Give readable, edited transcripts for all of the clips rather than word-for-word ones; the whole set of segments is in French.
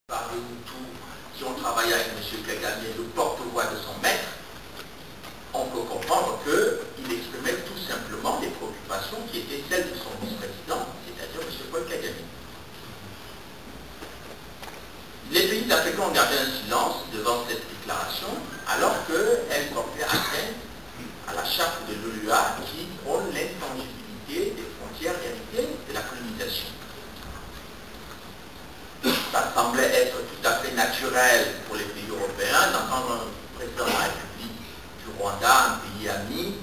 par les Hutus qui ont travaillé avec M. Kagame, le porte-voix de son maître, on peut comprendre qu'il exprimait tout simplement des préoccupations qui étaient celles de son vice-président, c'est-à-dire M. Paul Kagame. Les pays africains ont gardé un silence devant cette déclaration, alors qu'elle portait atteinte à la charte de l'OUA qui prône l'intangibilité des frontières héritées de la colonisation. Ça semblait être tout à fait naturel pour les pays européens d'entendre un président de la République du Rwanda, un pays ami,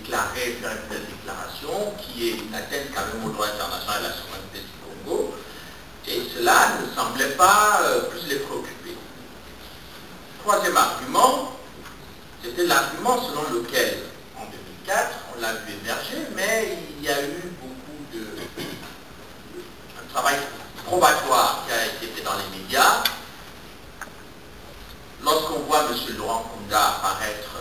faire une telle déclaration qui est une atteinte quand même au droit international et à la souveraineté du Congo. Et cela ne semblait pas plus les préoccuper. Troisième argument, c'était l'argument selon lequel, en 2004, on l'a vu émerger, mais il y a eu beaucoup un travail probatoire qui a été fait dans les médias. Lorsqu'on voit M. Laurent Nkunda apparaître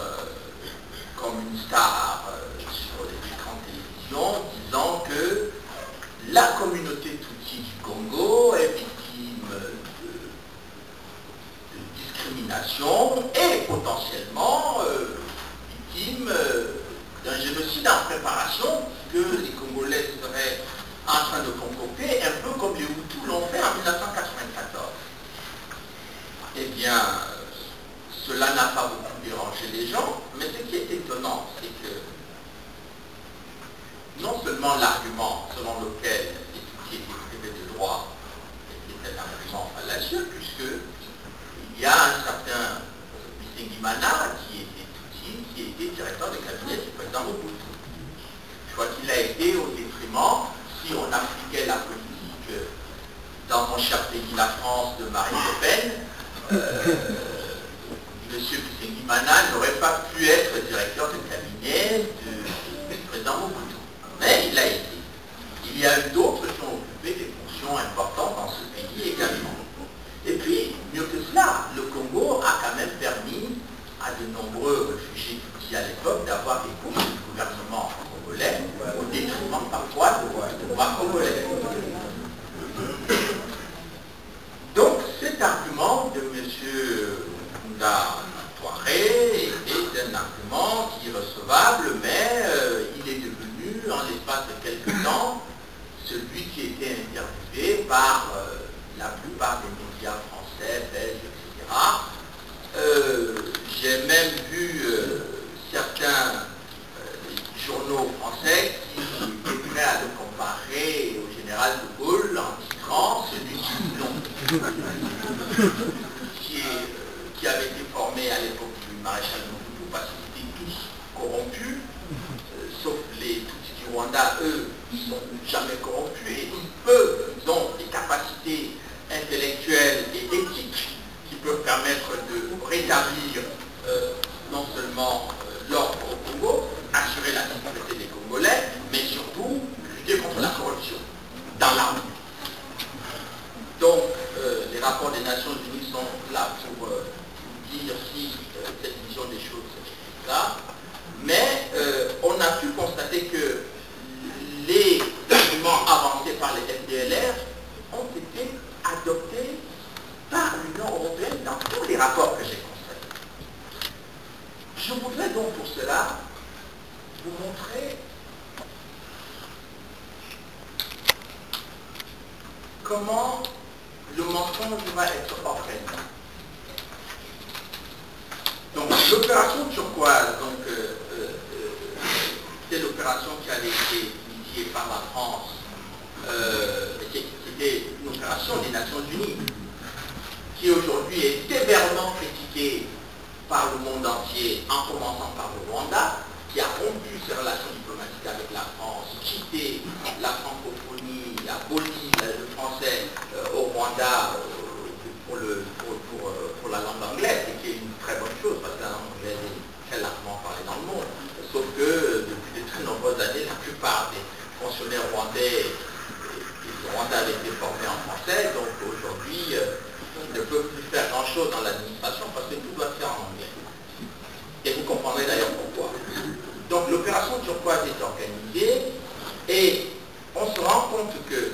comme une star sur les écrans de télévision, disant que la communauté Tutsi du Congo est victime de discrimination et potentiellement victime d'un génocide en préparation que les Congolais seraient en train de concocter, un peu comme les Hutus l'ont fait en 1994. Eh bien, cela n'a pas beaucoup dérangé les gens, mais ce qui est étonnant, c'est que non seulement l'argument selon lequel les Tutsis étaient privés de droit était un argument fallacieux, puisqu'il y a un certain Bisengimana qui était Tutsi, qui était directeur de cabinet du président Mobutu. Je crois qu'il a été au détriment, si on appliquait la politique dans mon cher pays, la France, de Marine Le Pen, M. Bisengimana n'aurait pas pu être directeur de cabinet du président Mobutu. Mais il l'a été. Il y a eu d'autres qui ont occupé des fonctions importantes dans ce pays également. Et puis, mieux que cela, le Congo a quand même permis à de nombreux réfugiés Tutsis à l'époque d'avoir des postes du gouvernement congolais au détriment parfois de pouvoir congolais. Donc cet argument de M. Nkunda Touaré est un argument qui est recevable, mais il est devenu, en l'espace de quelques temps, celui qui était interviewé par la plupart des médias français, belges, etc. J'ai même vu certains journaux français qui étaient prêts à le comparer au général de Gaulle en titrant celui qui avait été formé à l'époque du maréchal Mobutu parce qu'ils étaient tous corrompus, sauf les Tutsis du Rwanda, eux, ils ne sont jamais corrompus et ils ont des capacités intellectuelles et éthiques qui peuvent permettre de rétablir non seulement l'ordre au Congo, assurer la sécurité des Congolais, mais surtout lutter contre la corruption dans l'armée. Donc, les rapports des Nations Unies sont là pour dire si cette vision des choses est là, mais on a pu constater que les arguments avancés par les FDLR ont été adoptés par l'Union européenne dans tous les rapports que j'ai constatés. Je voudrais donc pour cela vous montrer comment le mensonge va être organisé. Donc l'opération turquoise, c'est l'opération qui avait été initiée par la France, c'était une opération des Nations Unies, qui aujourd'hui est sévèrement critiquée par le monde entier, en commençant par le Rwanda, qui a rompu ses relations diplomatiques avec la France, quitté la francophonie, aboli le français au Rwanda pour la langue anglaise, et qui est une très bonne chose, parce que la langue anglaise est très largement parlée dans le monde. Sauf que depuis de très nombreuses années, la plupart des fonctionnaires rwandais du Rwanda avaient été formés en français, donc aujourd'hui, ils ne peuvent plus faire grand-chose dans l'administration parce que tout doit se faire en anglais. Et vous comprendrez d'ailleurs pourquoi. Donc l'opération turquoise est organisée et on se rend compte que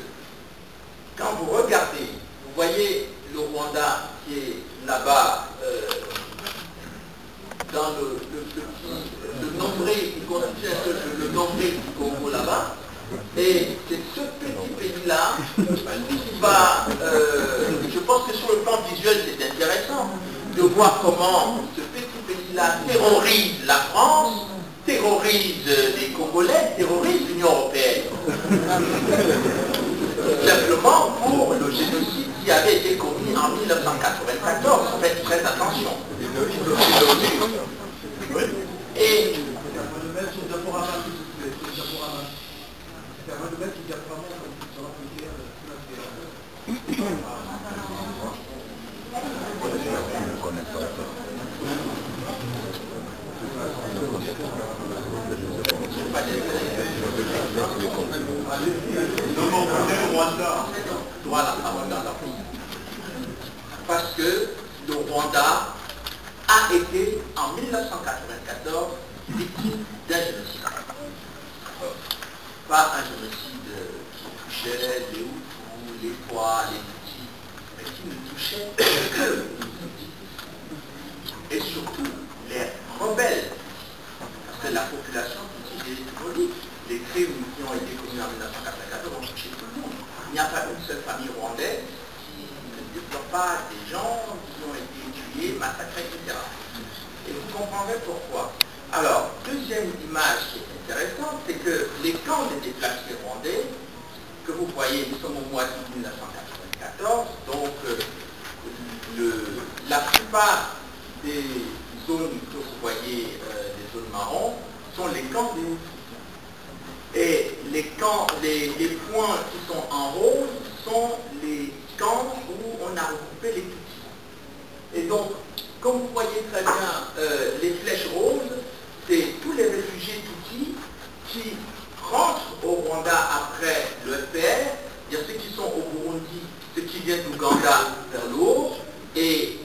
quand vous regardez, vous voyez pays-là, je pense que sur le plan visuel, c'est intéressant de voir comment ce petit pays-là terrorise la France, terrorise les Congolais, terrorise l'Union européenne. Simplement pour le génocide qui avait été commis en 1994. Faites très attention. Et parce que le Rwanda a été en 1994 victime d'un génocide. Pas un génocide qui touchait les Hutus, les Pois, les Tutsis, mais qui ne touchait que les Tutsis. Et surtout les rebelles. Parce que la population Tutsi est symbolique. Les crimes qui ont été commis en 1994 ont touché tout le monde. Il n'y a pas une seule famille rwandaise qui ne déplore pas des gens qui ont été tués, massacrés, etc. Et vous comprendrez pourquoi. Alors, deuxième image qui est intéressante, c'est que les camps de déplacés rwandais, que vous voyez, nous sommes au mois d'août 1994, donc la plupart des zones que vous voyez, les zones marron, sont les camps des Hutus. Et les points qui sont en rose sont les camps où on a regroupé les Tutsis. Et donc, comme vous voyez très bien, les flèches roses, c'est tous les réfugiés Tutsis qui rentrent au Rwanda après le FPR. Il y a ceux qui sont au Burundi, ceux qui viennent d'Ouganda vers le haut, et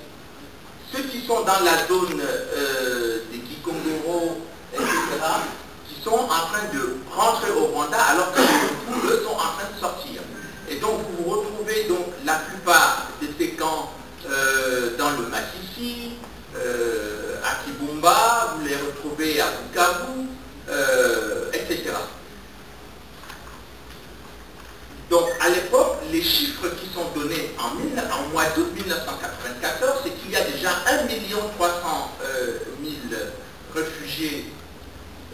ceux qui sont dans la zone des Kikongoro, etc., qui sont en train de rentrer au Rwanda alors que eux sont en train de sortir. Et donc vous retrouvez donc la plupart de ces camps dans le Masisi, à Kibumba, vous les retrouvez à Bukavu, etc. Donc à l'époque, les chiffres qui sont donnés en mois d'août 1994, c'est qu'il y a déjà 1 300 000 réfugiés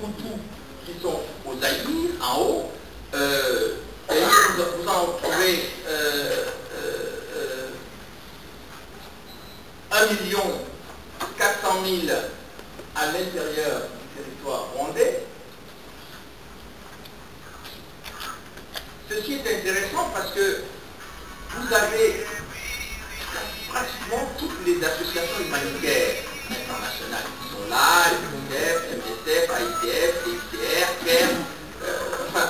Hutus qui sont aux Zaïre, en haut, et vous en retrouvez 1 400 000 à l'intérieur du territoire rwandais. Ceci est intéressant parce que vous avez pratiquement toutes les associations humanitaires internationales qui sont là, l'UNICEF, MSF, AICF, CICR, CAIR, enfin,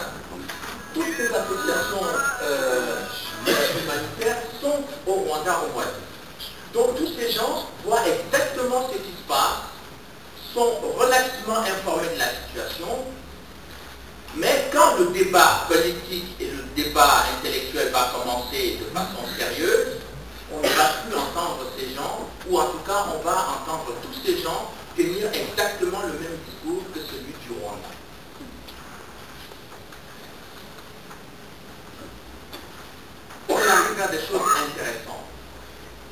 toutes ces associations humanitaires sont au Rwanda au mois d'août. Donc tous ces gens voient exactement ce qui se passe, sont relativement informés de la situation, mais quand le débat politique et le débat intellectuel va commencer de façon sérieuse, on ne va plus entendre ces gens, ou en tout cas on va entendre tous ces gens tenir exactement le même discours que celui du Rwanda. On arrive à des choses intéressantes.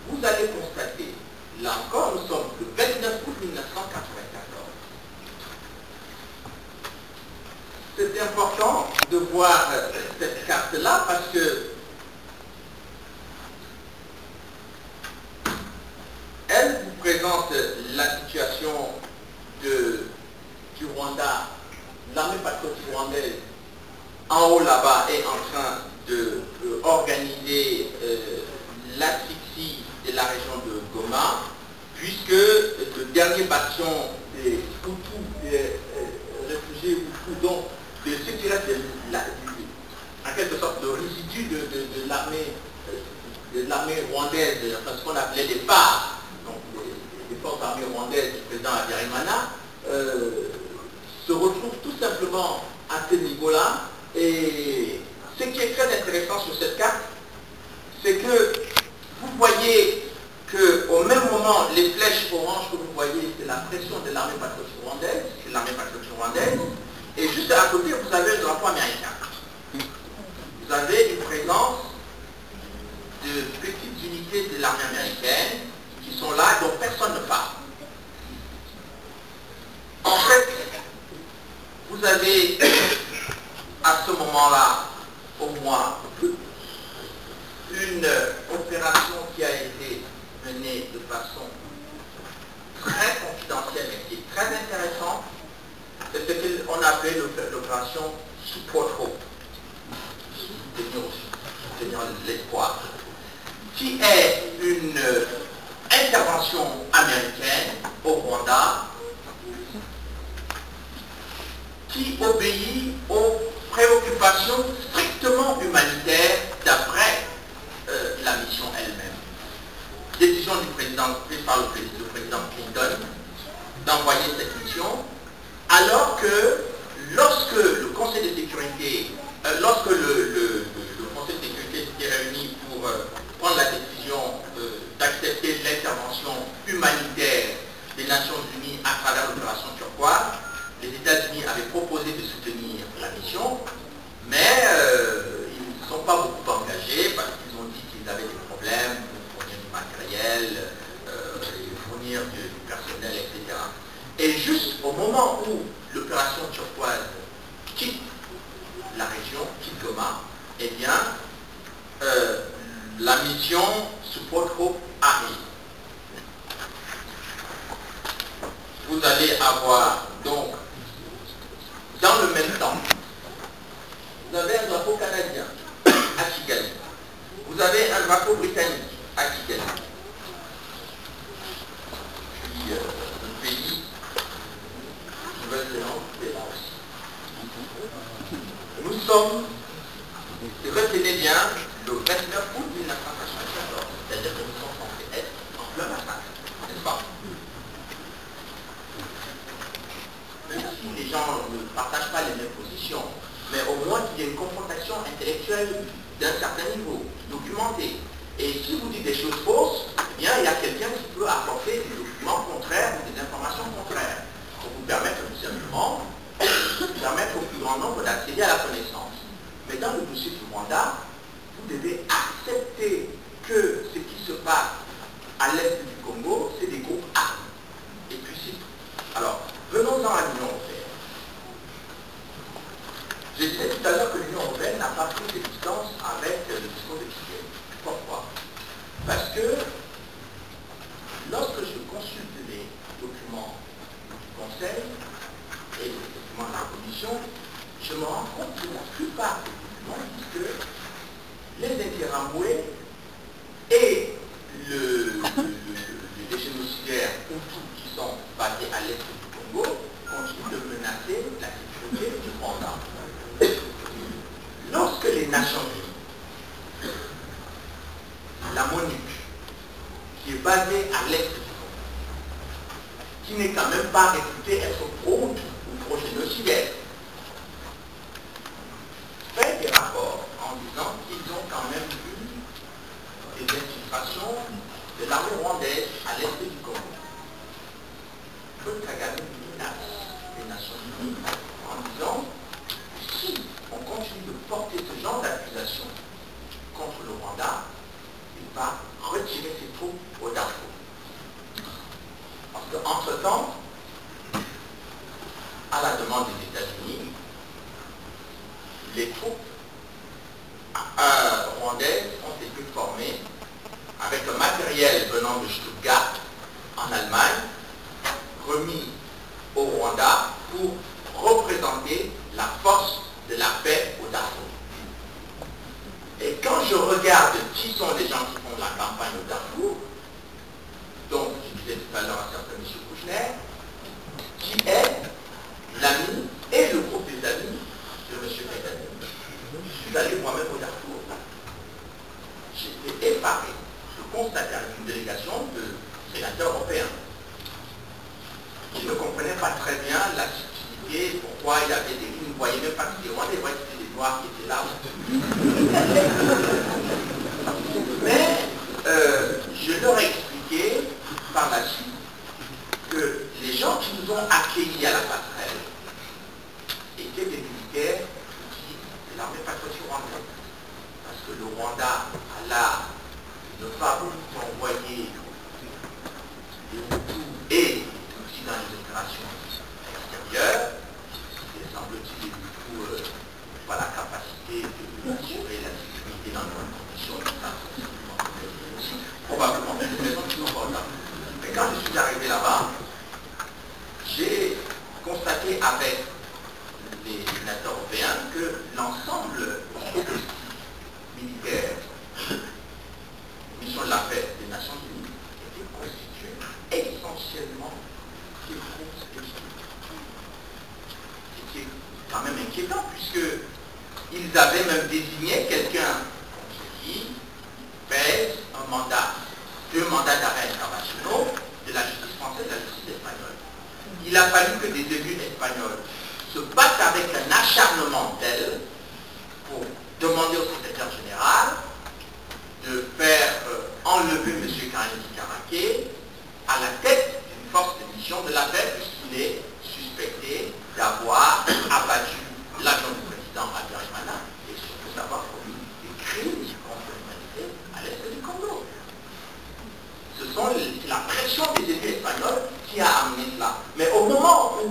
Vous allez constater, là encore nous sommes le 29 août 1994. C'est important de voir cette carte-là parce que elle vous présente la situation du Rwanda. L'armée patriotique rwandaise en haut là-bas est en train d'organiser l'asphyxie de la région de Goma, puisque le dernier bataillon des Hutus, des réfugiés Hutus, donc de ce qui reste en quelque sorte le résidu de l'armée rwandaise, enfin ce qu'on appelait les phares, donc les forces armées rwandaises du président Habyarimana, se retrouvent tout simplement à ce niveau-là. Et ce qui est très intéressant sur cette carte, c'est que vous voyez qu'au même moment, les flèches oranges que vous voyez, c'est la pression de l'armée patriotique rwandaise, c'est l'armée patriotique rwandaise, et juste à côté, vous avez le drapeau américain. Vous avez une présence maintenir l'espoir, qui est une intervention américaine au Rwanda qui obéit aux préoccupations strictement humanitaires d'après la mission elle-même. Décision du président, prise par le président Clinton, d'envoyer cette mission, alors que lorsque le Conseil de sécurité, lorsque le Conseil de sécurité s'était réuni pour prendre la décision d'accepter l'intervention humanitaire des Nations Unies à travers l'opération Turquoise, les États-Unis avaient proposé de soutenir la mission, mais ils ne sont pas beaucoup engagés parce qu'ils ont dit qu'ils avaient des problèmes pour fournir du matériel, fournir du personnel, etc. Et juste au moment où l'opération Turquoise quitte la région, quitte Goma, eh bien, la mission Support Hope arrive. Vous allez avoir donc, dans le même temps, vous avez un drapeau canadien à Kigali. Vous avez un drapeau britannique à Kigali. Puis un pays, Nouvelle-Zélande, est là aussi. Nous sommes, retenez bien, le 29 août 1994, c'est-à-dire que nous sommes censés être en plein massacre, n'est-ce pas? Même si les gens ne partagent pas les mêmes positions, mais au moins qu'il y ait une confrontation intellectuelle d'un certain niveau, documentée. Et si vous dites des choses fausses, eh bien, il y a quelqu'un qui peut apporter des documents contraires ou des informations contraires pour vous permettre tout simplement de permettre au plus grand nombre d'accéder à la connaissance. Mais dans le dossier du Rwanda, vous devez accepter que ce qui se passe à l'est du Congo, c'est des groupes armés. Et puis c'est tout. Alors, venons-en à l'Union européenne. J'ai dit tout à l'heure que l'Union européenne n'a pas pris ses distances avec le discours de Kigali. Pourquoi? Parce que lorsque je consulte les documents du Conseil et les documents de la Commission, je me rends compte que la plupart des documents disent que les Interahamwe et les génocidaires Hutus qui sont basés à l'est du Congo continuent de menacer la sécurité du Rwanda. Lorsque les Nations Unies, la MONUC, qui est basée à l'est du Congo, qui n'est quand même pas réputée être pro-Hutu ou pro-génocidaire, fait des rapports en disant qu'ils ont quand même eu des infiltrations de l'armée rwandaise à l'est du Congo. Paul Kagame menace les Nations Unies en disant si on continue de porter ce genre d'accusation contre le Rwanda, il va retirer ses troupes au Darfour. Parce qu'entre-temps, à la demande des États-Unis, les troupes rwandaises ont été formées avec un matériel venant de Stuttgart, en Allemagne, remis au Rwanda pour représenter la force de la paix au Darfour. Et quand je regarde qui sont les gens qui font la campagne au Darfour, donc je disais tout à l'heure un certain M. Kouchner, qui est l'ami et le groupe des amis de M. Kagame. Je suis allé moi-même au Darfour. J'étais effaré de constater avec une délégation de sénateurs européens qui ne comprenaient pas très bien la subtilité, pourquoi il y avait des... Ils ne voyaient même pas que c'était Rwandais, ils voyaient que c'était des Noirs qui étaient là. Mais je leur ai expliqué par la suite que les gens qui nous ont accueillis à la passerelle étaient des militaires de l'armée patriotique rwandaise. Parce que le Rwanda a l'art de ne pas envoyer des Hutus et aussi dans les opérations extérieures, il semble-t-il du coup pas la capacité d'assurer la sécurité dans de bonnes conditions, probablement des raisons qui sont pas là. Mais quand je suis arrivé là-bas, j'ai constaté avec les sénateurs européens que l'ensemble des militaires d'arrêt internationaux de la justice française et de la justice espagnole. Il a fallu que des élus espagnols se battent avec un acharnement tel pour demander au secrétaire général de faire enlever M. Karine Caraquet à la tête d'une force de mission de la paix, puisqu'il est suspecté d'avoir abattu l'agent du président Habyarimana et surtout d'avoir commis des crimes contre l'humanité à l'est du Congo. C'est la pression des élus espagnols qui a amené cela. Mais au moment où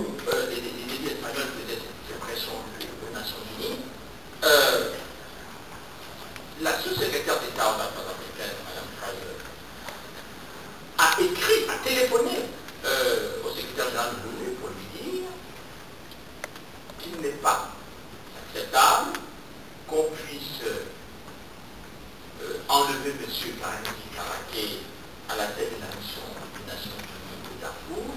les élus espagnols faisaient cette pression aux Nations Unies, la sous-secrétaire d'État aux Affaires africaines, Mme Fraser, a écrit, a téléphoné au secrétaire général de l'ONU pour lui dire qu'il n'est pas acceptable qu'on puisse enlever M. Karine Caraquet à la tête de la mission des Nations Unies de Darfour,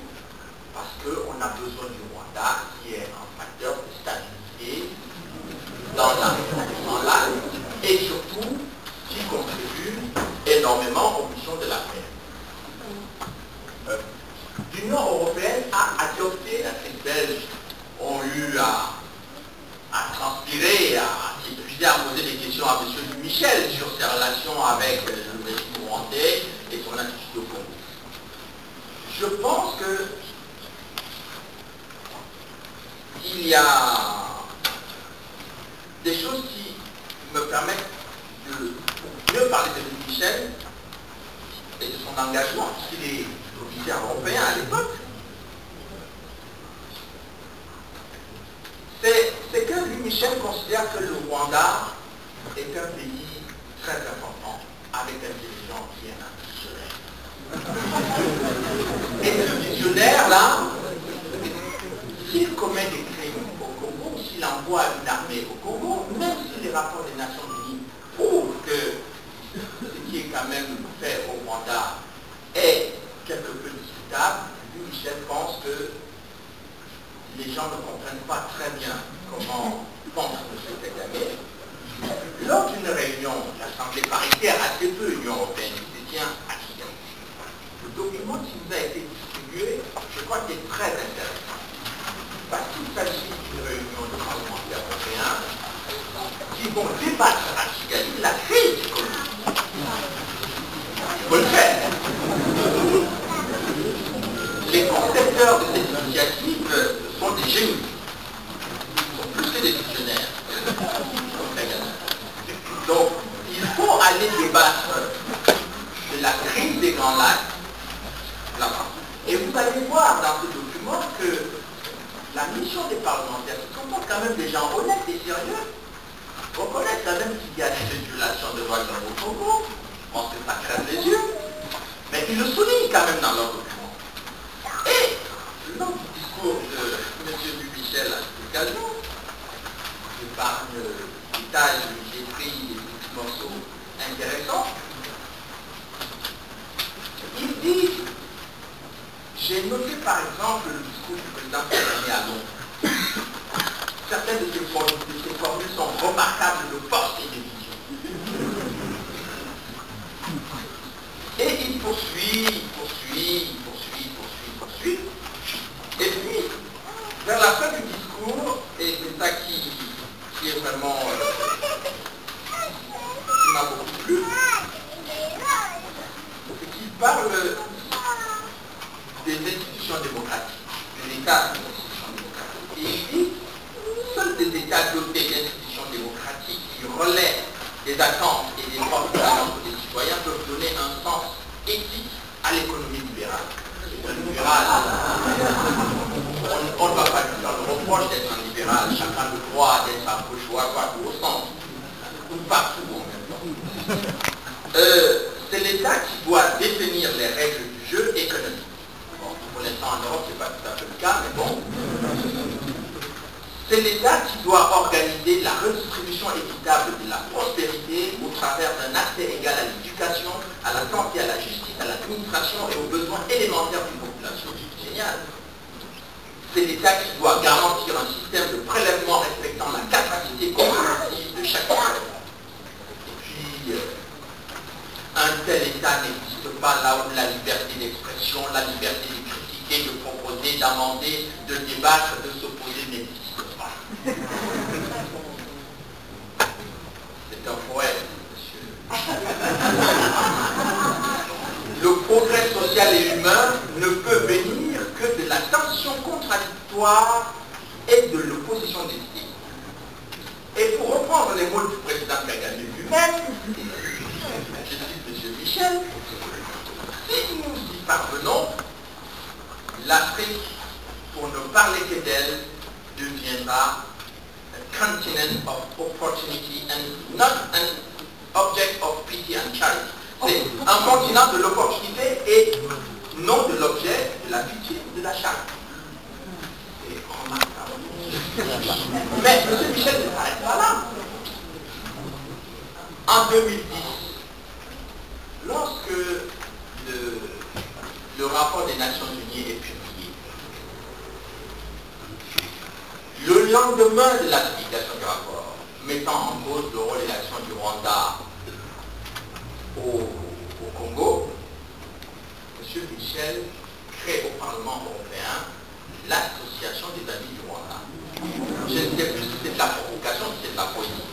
parce qu'on a besoin du Rwanda qui est un facteur de stabilité dans la région là, et surtout qui contribue énormément aux missions de la paix. L'Union européenne a adopté, les Belges ont eu à transpirer, à s'épuiser, à poser des questions à M. Michel sur ses relations avec le régime rwandais et son attitude au Congo. Je pense qu'il y a des choses qui me permettent de mieux parler de Louis Michel et de son engagement, puisqu'il est officier européen à l'époque. C'est que Louis Michel considère que le Rwanda est un pays très important, avec un dirigeant qui est un visionnaire. Et ce visionnaire-là, s'il commet des crimes au Congo, s'il envoie une armée au Congo, même si les rapports des Nations Unies prouvent que ce qui est quand même fait au Rwanda est quelque peu discutable, Louis Michel pense que les gens ne comprennent pas très bien comment pense M. Kagame. Lors d'une réunion de l'Assemblée paritaire assez peu Union européenne qui se tient à Kigali, le document qui nous a été distribué, je crois qu'il est très intéressant. Parce qu'il s'agit d'une réunion de parlementaires européens qui vont débattre à Kigali la crise économique. Il faut le faire. Les concepteurs de cette initiative sont des génies. Ils sont plus que des visionnaires. Donc, il faut aller débattre de la crise des Grands Lacs là-bas. Et vous allez voir dans ce document que la mission des parlementaires, ce sont quand même des gens honnêtes et sérieux, reconnaissent quand même qu'il y a des violations de droits de l'homme au Congo. Je pense que ça crève les yeux. Mais ils le soulignent quand même dans leur document. Et lors du discours de M. Michel à cette occasion, j'épargne l'étage où j'ai pris des petits morceaux intéressants, il dit, j'ai noté par exemple le discours du président Kagame à Londres. Certaines de ces formules sont remarquables de force et de vision. Et il poursuit. Et puis, vers la fin du discours, et c'est ça qui est vraiment qui m'a beaucoup plu, c'est qu'il parle des institutions démocratiques, de l'État des institutions démocratiques. Et il dit, seuls des États dotés d'institutions démocratiques qui relaient des attentes et des forces des citoyens peuvent donner un sens éthique à l'économie libérale. Libéral, on ne va pas lui faire le reproche d'être un libéral, chacun le droit d'être un gauchois, au centre, ou partout en même temps. C'est l'État qui doit définir les règles du jeu économique. Bon, pour l'instant en Europe, ce n'est pas tout à fait le cas, mais bon. C'est l'État qui doit organiser la redistribution équitable de la prospérité au travers d'un accès égal à l'éducation, à la santé, à la justice, à l'administration et aux besoins élémentaires d'une population. C'est génial. C'est l'État qui doit garantir un système de prélèvement respectant la capacité compétitive de chaque État. Et puis, un tel État n'existe pas là où la liberté d'expression, la liberté de critiquer, de proposer, d'amender, de débattre, de s'opposer n'existe pas. C'est un poème, monsieur. Le progrès social et humain ne peut venir que de la tension contradictoire et de l'opposition des idées. Et pour reprendre les mots du président Kagame lui-même, je cite M. Michel, si nous y parvenons, l'Afrique, pour ne parler que d'elle, deviendra a continent of opportunity and not an object of pity and charity. C'est un continent de l'opportunité et non de l'objet de la pitié ou de la charité. C'est remarquable. Mais M. Michel ne s'arrête pas là. En 2010, lorsque le rapport des Nations Unies est publié, le lendemain de la publication du rapport, mettant en cause le rôle et l'action du Rwanda au Congo, M. Michel crée au Parlement européen l'Association des amis du Rwanda. Je ne sais plus si c'est de la provocation ou si c'est de la poésie.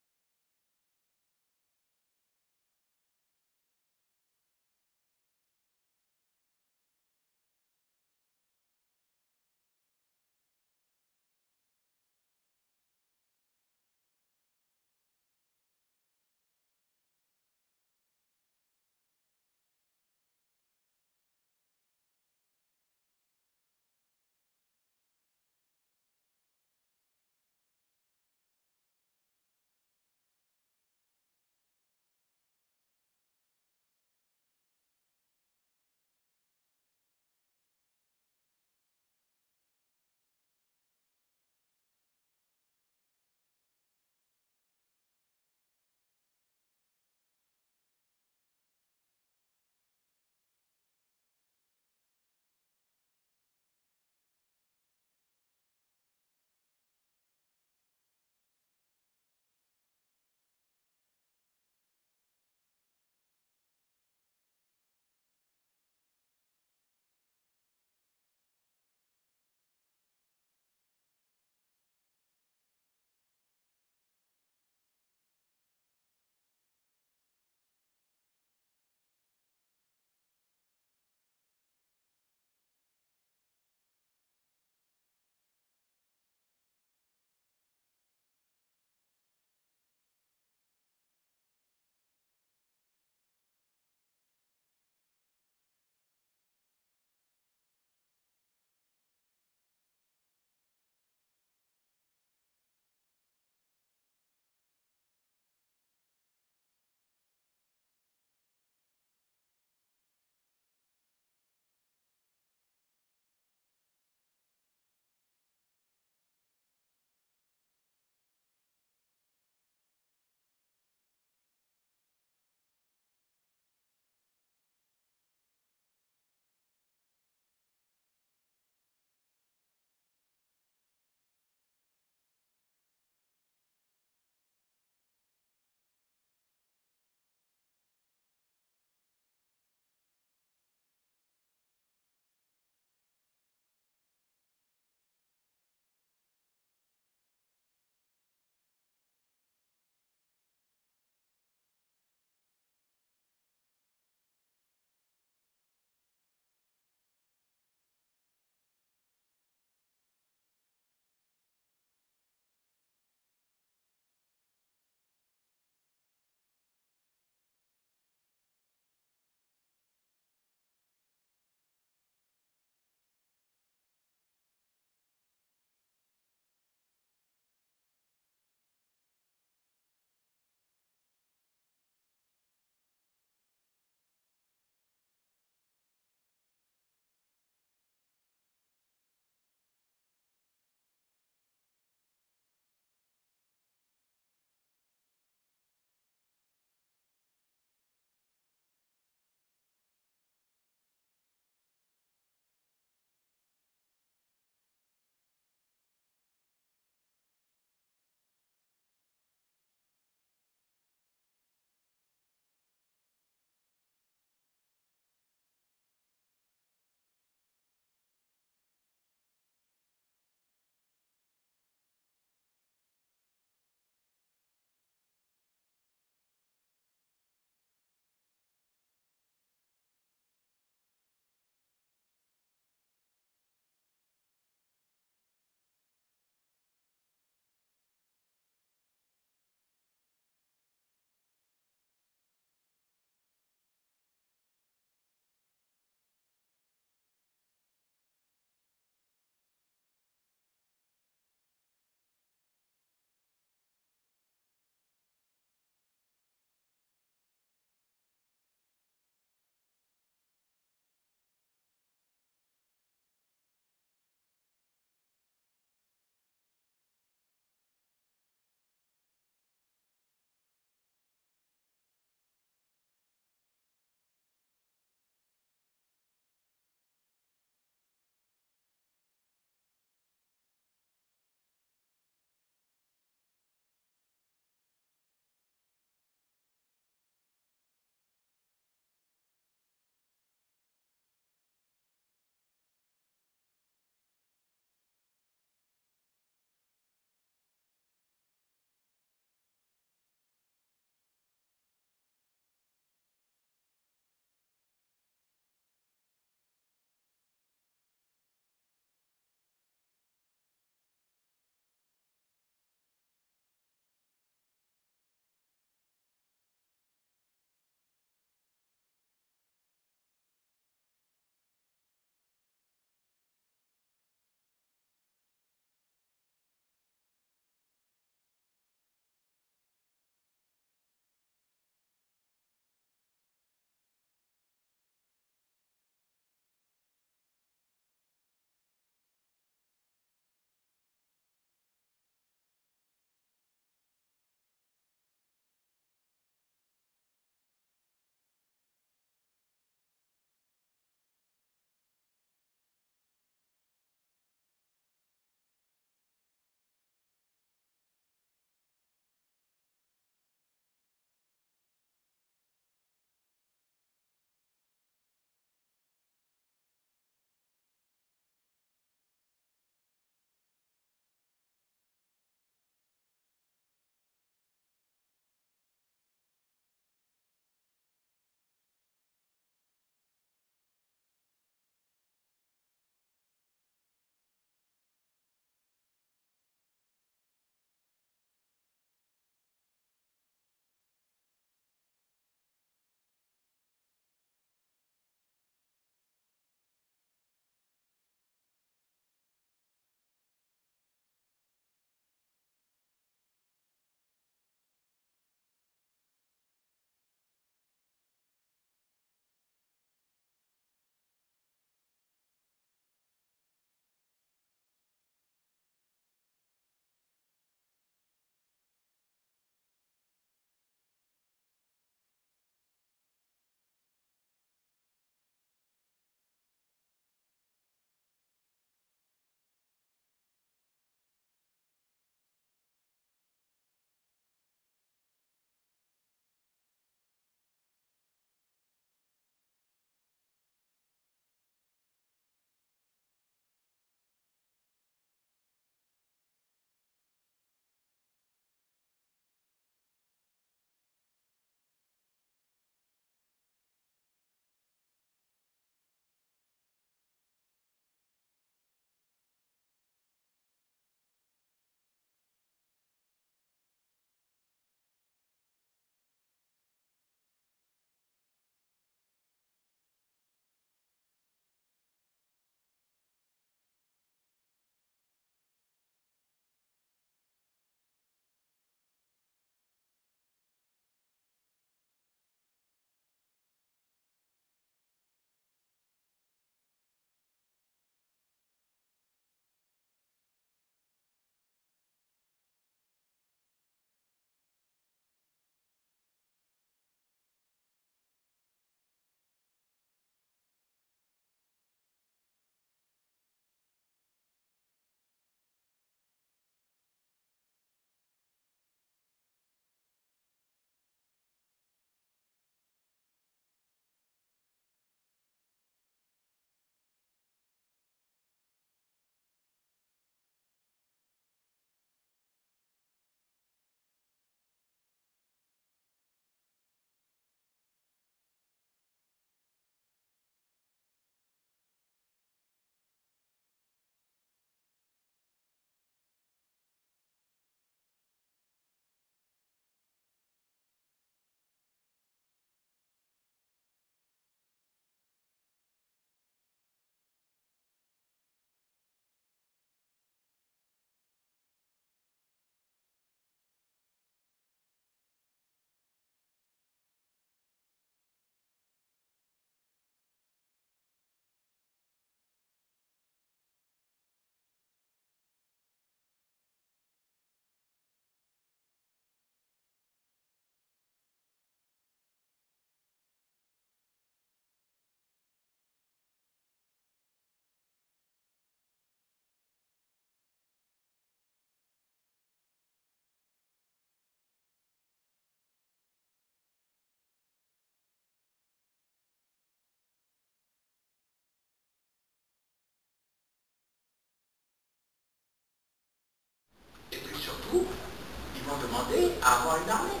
à avoir une armée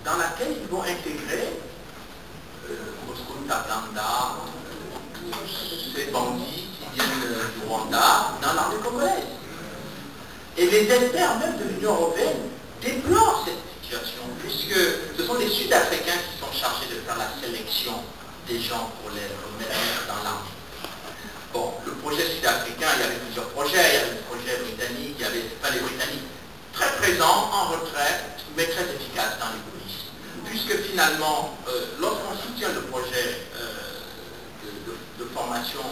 dans laquelle ils vont intégrer Moscou, Taganda, tous ces bandits qui viennent du Rwanda dans l'armée congolaise. Et les experts même de l'Union européenne déplorent cette situation, puisque ce sont les Sud-Africains qui sont chargés de faire la sélection des gens pour les remettre dans l'armée. Bon, le projet sud-africain, il y avait plusieurs projets, il y avait le projet britannique, il y avait pas les Britanniques, très présents, en retrait, mais très efficaces dans les polices. Puisque finalement, lorsqu'on soutient le projet de formation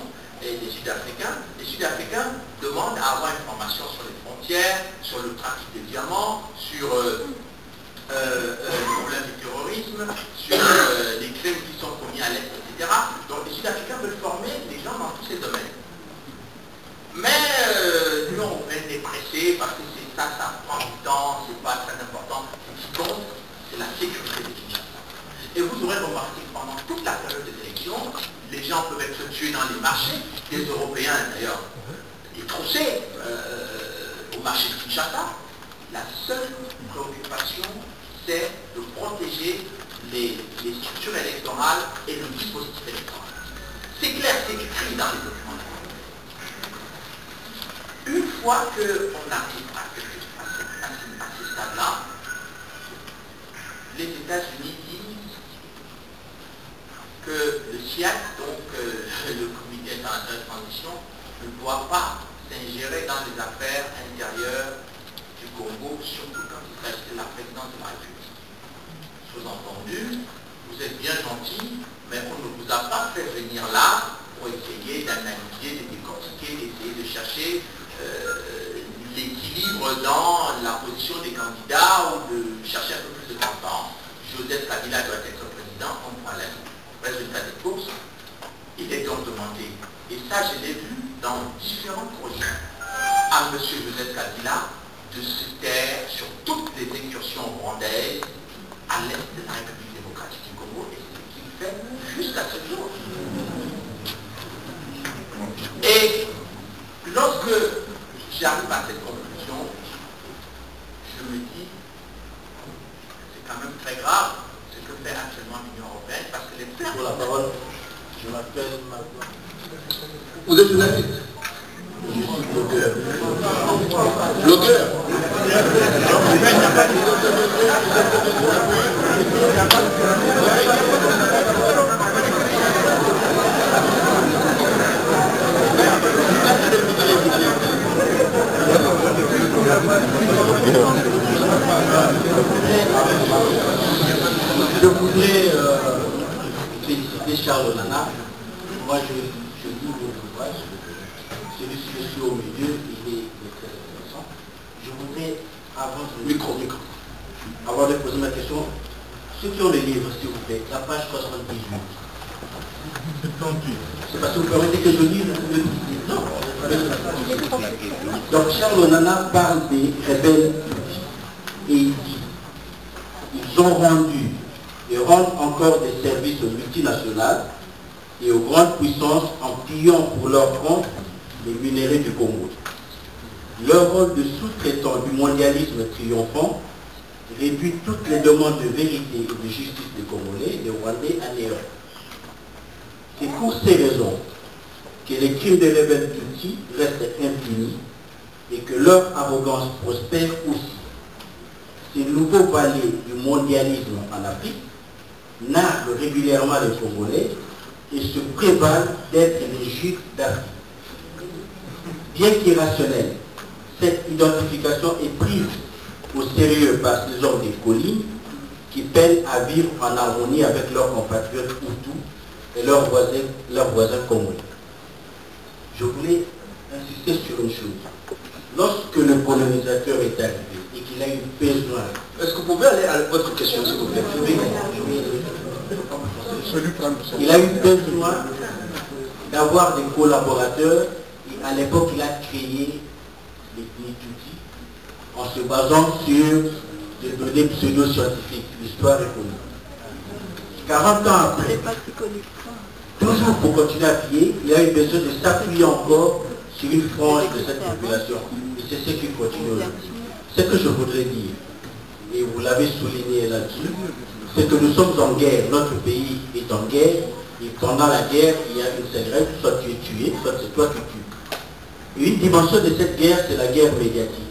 des Sud-Africains, les Sud-Africains demandent à avoir une formation sur les frontières, sur le trafic de diamants, sur le problème du terrorisme, sur les crimes qui sont commis à l'Est, etc. Donc les Sud-Africains veulent former les gens dans tous ces domaines. Mais l'Union européenne est pressée parce que c'est ça, ça prend du temps, c'est pas très important. Ce qui compte, c'est la sécurité des Kinshasa. Et vous aurez remarqué que pendant toute la période des élections, les gens peuvent être tués dans les marchés, les Européens d'ailleurs, détroussés au marché de Kinshasa. La seule préoccupation, c'est de protéger les structures électorales et le dispositif électoral. C'est clair, c'est écrit dans les documents. Une fois qu'on arrive à ce stade-là, les États-Unis disent que le SIAC, donc le Comité international de transition, ne doit pas s'ingérer dans les affaires intérieures du Congo, surtout quand il s'agit de la présidence de la République. Sous-entendu, vous êtes bien gentil, mais on ne vous a pas fait venir là pour essayer d'analyser, de décortiquer, d'essayer de chercher l'équilibre dans la position des candidats ou de chercher un peu plus de transparence. Joseph Kabila doit être président, on prend l'air. Résultat des courses, il est donc demandé, et ça je l'ai vu dans différents projets, à M. Joseph Kabila de se taire sur toutes les incursions rwandaises à l'est de la République démocratique du Congo, et c'est ce qu'il fait jusqu'à ce jour. Et lorsque j'arrive à cette conclusion, je me dis, c'est quand même très grave ce que fait actuellement l'Union européenne, parce que les frères... Pour la parole, je m'appelle maintenant. Vous êtes journaliste? Je suis blogueur. Blogueur? Je voudrais féliciter Charles Nana. Moi, je lis vos ouvrages. Celui-ci, je suis au milieu, il est très intéressant. Je voudrais, avant de poser ma question, ceux qui ont les livres, s'il vous plaît, la page 78. C'est parce que vous permettez que je lise le livre. Non. Donc Charles Nana parle des rebelles et il dit, ils ont rendu et rendent encore des services aux multinationales et aux grandes puissances en pillant pour leur compte les minéraux du Congo. Leur rôle de sous-traitant du mondialisme triomphant réduit toutes les demandes de vérité et de justice des Congolais et des Rwandais à néant. C'est pour ces raisons que les crimes des rebelles Tutsis restent impunis et que leur arrogance prospère aussi. Ces nouveaux valets du mondialisme en Afrique narguent régulièrement les Congolais et se prévalent d'être les Juifs d'Afrique. Bien qu'irrationnelle, cette identification est prise au sérieux par ces hommes des collines qui peinent à vivre en harmonie avec leurs compatriotes Hutus et leurs voisins congolais. Je voulais insister sur une chose. Lorsque le colonisateur est arrivé et qu'il a eu besoin... Est-ce que vous pouvez aller à votre question, s'il vous plaît? Il a eu besoin d'avoir des collaborateurs et à l'époque il a créé l'ethnie Tutsi en se basant sur des données pseudo-scientifiques, l'histoire est connue. 40 ans après, toujours pour continuer à piller, il a eu besoin de s'appuyer encore sur une frange de cette population. Et c'est ce qui continue aujourd'hui. Ce que je voudrais dire, et vous l'avez souligné là-dessus, c'est que nous sommes en guerre, notre pays est en guerre, et pendant la guerre, il y a une seule règle, soit tu es tué, soit c'est toi qui tues. Une dimension de cette guerre, c'est la guerre médiatique.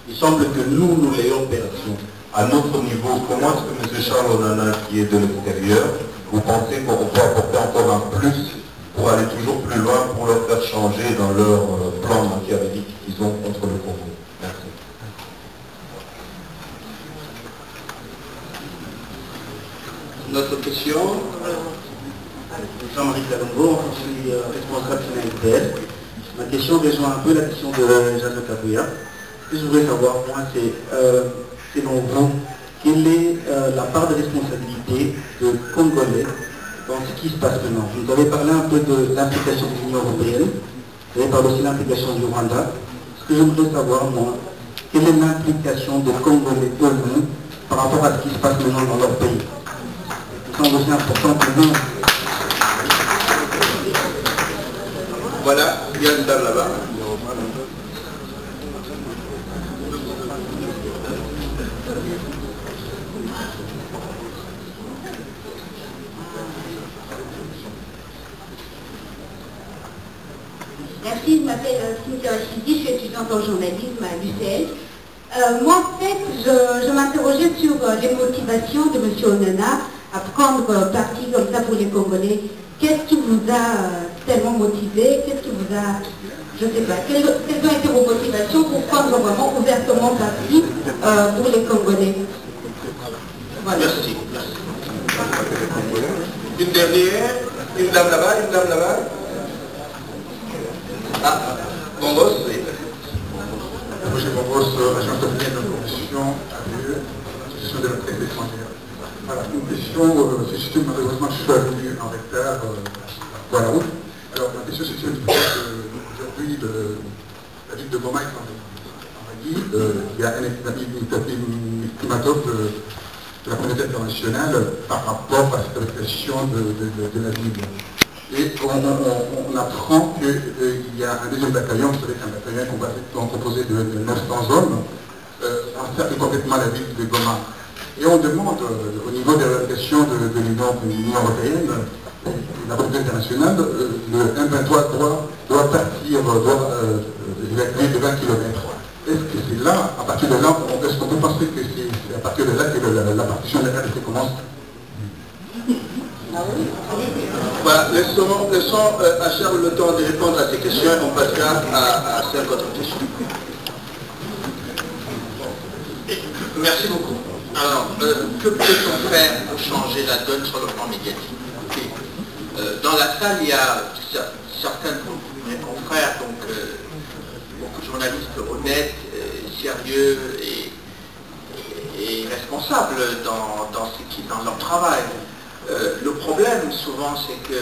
Il semble que nous l'ayons perdue. À notre niveau, comment est-ce que M. Charles Onana, qui est de l'extérieur, vous pensez qu'on peut apporter encore un plus pour aller toujours plus loin, pour leur faire changer dans leur plan machiavélique qu'ils ont contre le Congo? Merci. Notre question, Jean-Marie Kalongo, je suis responsable finalité. Ma question rejoint un peu la question de Jeanne Kabouya. Ce que je voudrais savoir, moi, c'est, selon vous, quelle est la part de responsabilité de Congolais dans ce qui se passe maintenant? Vous avez parlé un peu de l'implication de l'Union européenne, vous avez parlé aussi de l'implication du Rwanda. Ce que je voudrais savoir, moi, quelle est l'implication des Congolais eux-mêmes par rapport à ce qui se passe maintenant dans leur pays? C'est aussi important que nous. Voilà, il y a une dame là-bas. Merci, je m'appelle Cynthia Chidi, je suis étudiante en journalisme à l'UCL. Moi, en fait, je m'interrogeais sur les motivations de M. Onana à prendre parti comme ça pour les Congolais. Qu'est-ce qui vous a tellement motivé? Qu'est-ce qui vous a, je ne sais pas, quelles ont été vos motivations pour prendre vraiment ouvertement parti pour les Congolais? Voilà. Merci. Une dernière, une dame là-bas, une dame là-bas. Ah, mon boss, oui. Roger Bongos, agent de la commission AVE, association de la presse étrangère. Voilà, une question, c'est juste malheureusement je suis venu en retard voilà. Alors ma question c'est qu'aujourd'hui la ville de Goma est en Mali, il y a un ultimatum de la communauté internationale par rapport à cette répression de la ville. Et on apprend qu'il y a un deuxième bataillon, vous savez qu'un bataillon composé de 900 hommes, encercle complètement la ville de Goma. Et on demande au niveau de la répression de l'Union européenne, de la communauté internationale, le M23 doit partir, doit évacuer de 20 km. Est-ce que c'est là, à partir de là, est-ce qu'on peut penser que c'est à partir de là que la partition de la RDC commence? Voilà, laissons à Charles le temps de répondre à ces questions et on passera à 5 autres questions. Merci beaucoup. Alors, que peut-on faire pour changer la donne sur le plan médiatique? Dans la salle, il y a certains de mes confrères, donc beaucoup de journalistes honnêtes, sérieux et responsables dans leur travail. Le problème souvent c'est que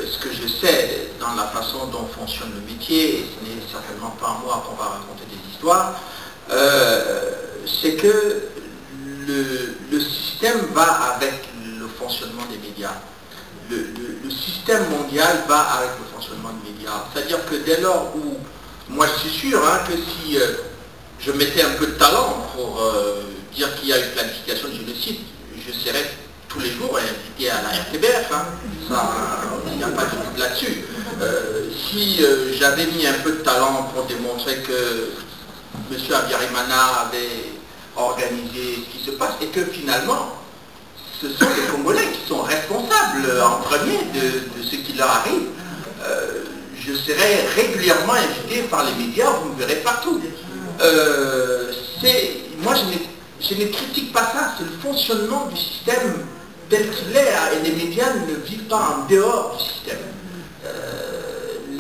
ce que je sais dans la façon dont fonctionne le métier, et ce n'est certainement pas à moi qu'on va raconter des histoires, c'est que le système va avec le fonctionnement des médias. Le système mondial va avec le fonctionnement des médias. C'est-à-dire que dès lors où, moi je suis sûr que si je mettais un peu de talent pour dire qu'il y a une planification de génocide, je serais tous les jours invité à la RTBF, il n'y a pas de doute là-dessus. Si j'avais mis un peu de talent pour démontrer que M. Abiyarimana avait organisé ce qui se passe et que finalement ce sont les Congolais qui sont responsables en premier de ce qui leur arrive, je serai régulièrement invité par les médias, vous me verrez partout. Moi je ne critique pas ça, c'est le fonctionnement du système tel qu'il est, et les médias ne vivent pas en dehors du système.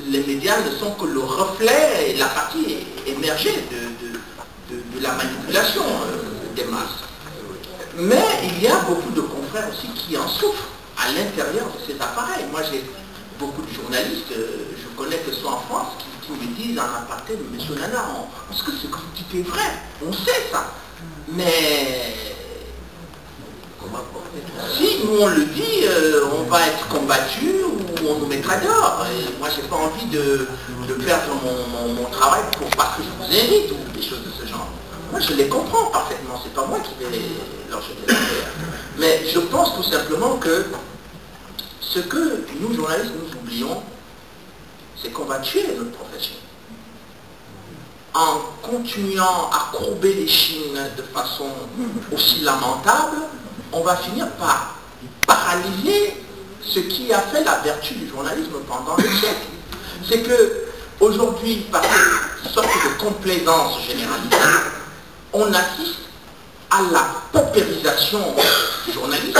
Les médias ne sont que le reflet et la partie émergée de la manipulation des masses. Mais il y a beaucoup de confrères aussi qui en souffrent à l'intérieur de ces appareils. Moi j'ai beaucoup de journalistes, je connais que ce soit en France, qui me disent en aparté, mais M. Onana, parce que ce que vous dites est vrai, on sait ça. Mais si nous on le dit, on va être combattu ou on nous mettra dehors. Et moi j'ai pas envie de perdre mon travail parce que je vous invite ou des choses de ce genre. moi je les comprends parfaitement, c'est pas moi qui vais leur jeter la pierre. Mais je pense tout simplement que ce que nous, journalistes, nous oublions, c'est qu'on va tuer notre profession. En continuant à courber les chines de façon aussi lamentable, on va finir par paralyser ce qui a fait la vertu du journalisme pendant des siècles. C'est que aujourd'hui, par une sorte de complaisance généralisée, on assiste à la paupérisation du journalisme,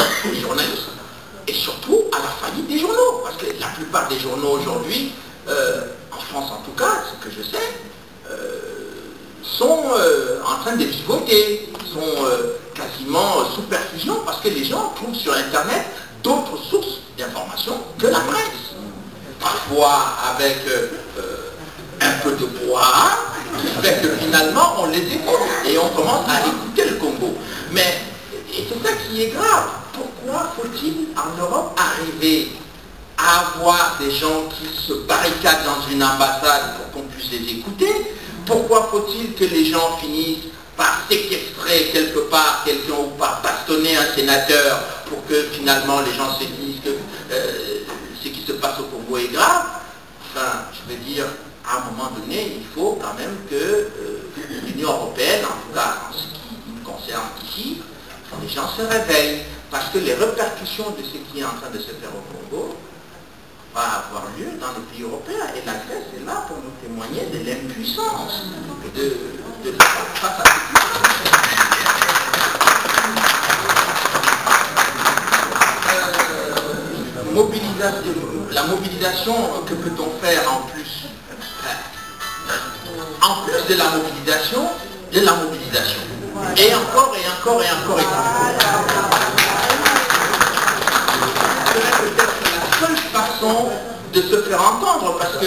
et surtout à la faillite des journaux. Parce que la plupart des journaux aujourd'hui, en France en tout cas, ce que je sais, sont en train de vivoter, sont quasiment sous perfusion, parce que les gens trouvent sur Internet d'autres sources d'informations que la presse. Parfois avec un peu de bois, qui fait que finalement on les écoute et on commence à écouter le Congo. Mais et c'est ça qui est grave. Pourquoi faut-il en Europe arriver à avoir des gens qui se barricadent dans une ambassade pour qu'on puisse les écouter? Pourquoi faut-il que les gens finissent par séquestrer quelque part quelqu'un ou par bastonner un sénateur pour que finalement les gens se disent que ce qui se passe au Congo est grave? Enfin, je veux dire, à un moment donné, il faut quand même que l'Union européenne, en tout cas en ce qui nous concerne ici, les gens se réveillent. Parce que les répercussions de ce qui est en train de se faire au Congo va avoir lieu dans les pays européens. Et la Grèce est là pour nous témoigner de l'impuissance de l'Europe face à cette la mobilisation, que peut-on faire en plus? En plus de la mobilisation, Et encore, et encore, et encore, et encore. C'est peut-être la seule façon de se faire entendre, parce que,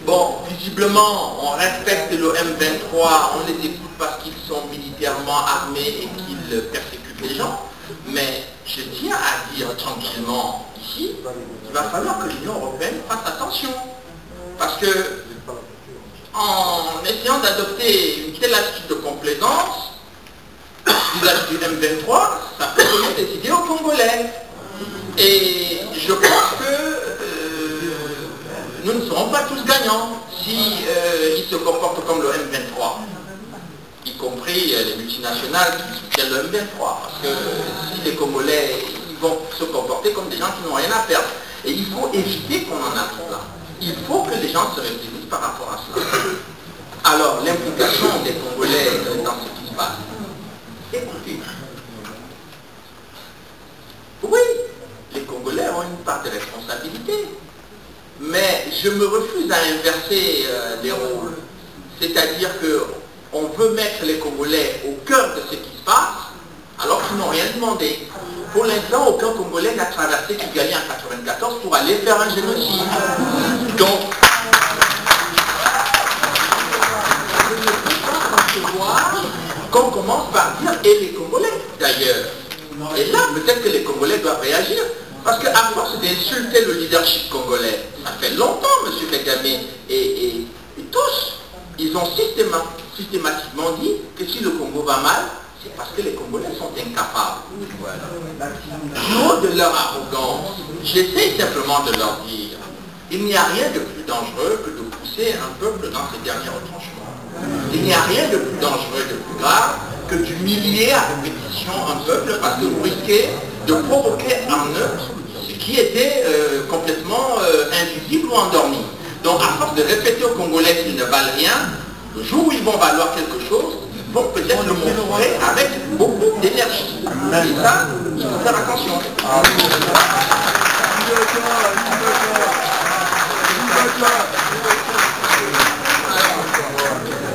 bon, visiblement, on respecte le M23, on les écoute parce qu'ils sont militairement armés et qu'ils persécutent les gens, mais je tiens à dire tranquillement ici qu'il va falloir que l'Union européenne fasse attention, parce que en essayant d'adopter une telle attitude de complaisance vis-à-vis du M23, ça peut donner des idées aux Congolais. Et je pense que nous ne serons pas tous gagnants si ils se comportent comme le M23, y compris les multinationales qui soutiennent le M23, parce que si les Congolais ils vont se comporter comme des gens qui n'ont rien à perdre. Et il faut éviter qu'on en arrive là. Il faut que les gens se réfléchissent par rapport à cela. Alors, l'implication des Congolais dans ce qui se passe. Écoutez, oui, les Congolais ont une part de responsabilité, mais je me refuse à inverser les rôles. C'est-à-dire qu'on veut mettre les Congolais au cœur de ce qui se passe, alors qu'ils n'ont rien demandé. Pour l'instant, aucun Congolais n'a traversé Kigali en 1994 pour aller faire un génocide. Donc, je ne peux pas concevoir qu'on commence par dire « et les Congolais » d'ailleurs. Et là, peut-être que les Congolais doivent réagir, parce qu'à force d'insulter le leadership congolais, ça fait longtemps, M. Kagame et tous, ils ont systématiquement dit que si le Congo va mal, c'est parce que les Congolais sont incapables. Du haut de leur arrogance, j'essaie simplement de leur dire, il n'y a rien de plus dangereux que de pousser un peuple dans ses derniers retranchements. Il n'y a rien de plus dangereux, de plus grave, que d'humilier à répétition un peuple, parce que vous risquez de provoquer en eux ce qui était complètement invisible ou endormi. Donc à force de répéter aux Congolais qu'ils ne valent rien, le jour où ils vont valoir quelque chose, ils vont peut-être le montrer avec beaucoup d'énergie. Et ça, il faut faire attention.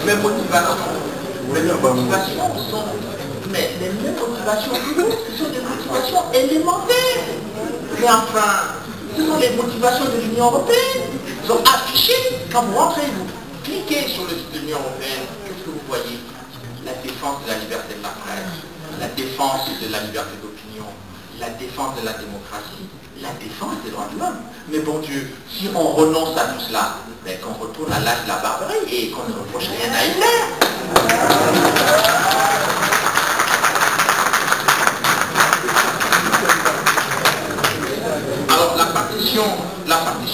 Mes motivations sont, mais les mêmes motivations sont des motivations élémentaires. Mais enfin, ce sont les motivations de l'Union européenne. Elles sont affichées quand vous rentrez, vous cliquez sur le site de l'Union européenne. Qu'est-ce que vous voyez? La défense de la liberté de la presse, la défense de la liberté d'opinion, la défense de la démocratie, la défense des droits de l'homme. Mais bon Dieu, si on renonce à tout cela, ben, qu'on retourne à l'âge de la barbarie et qu'on ne reproche rien à Hitler. Alors la partition de la RDC,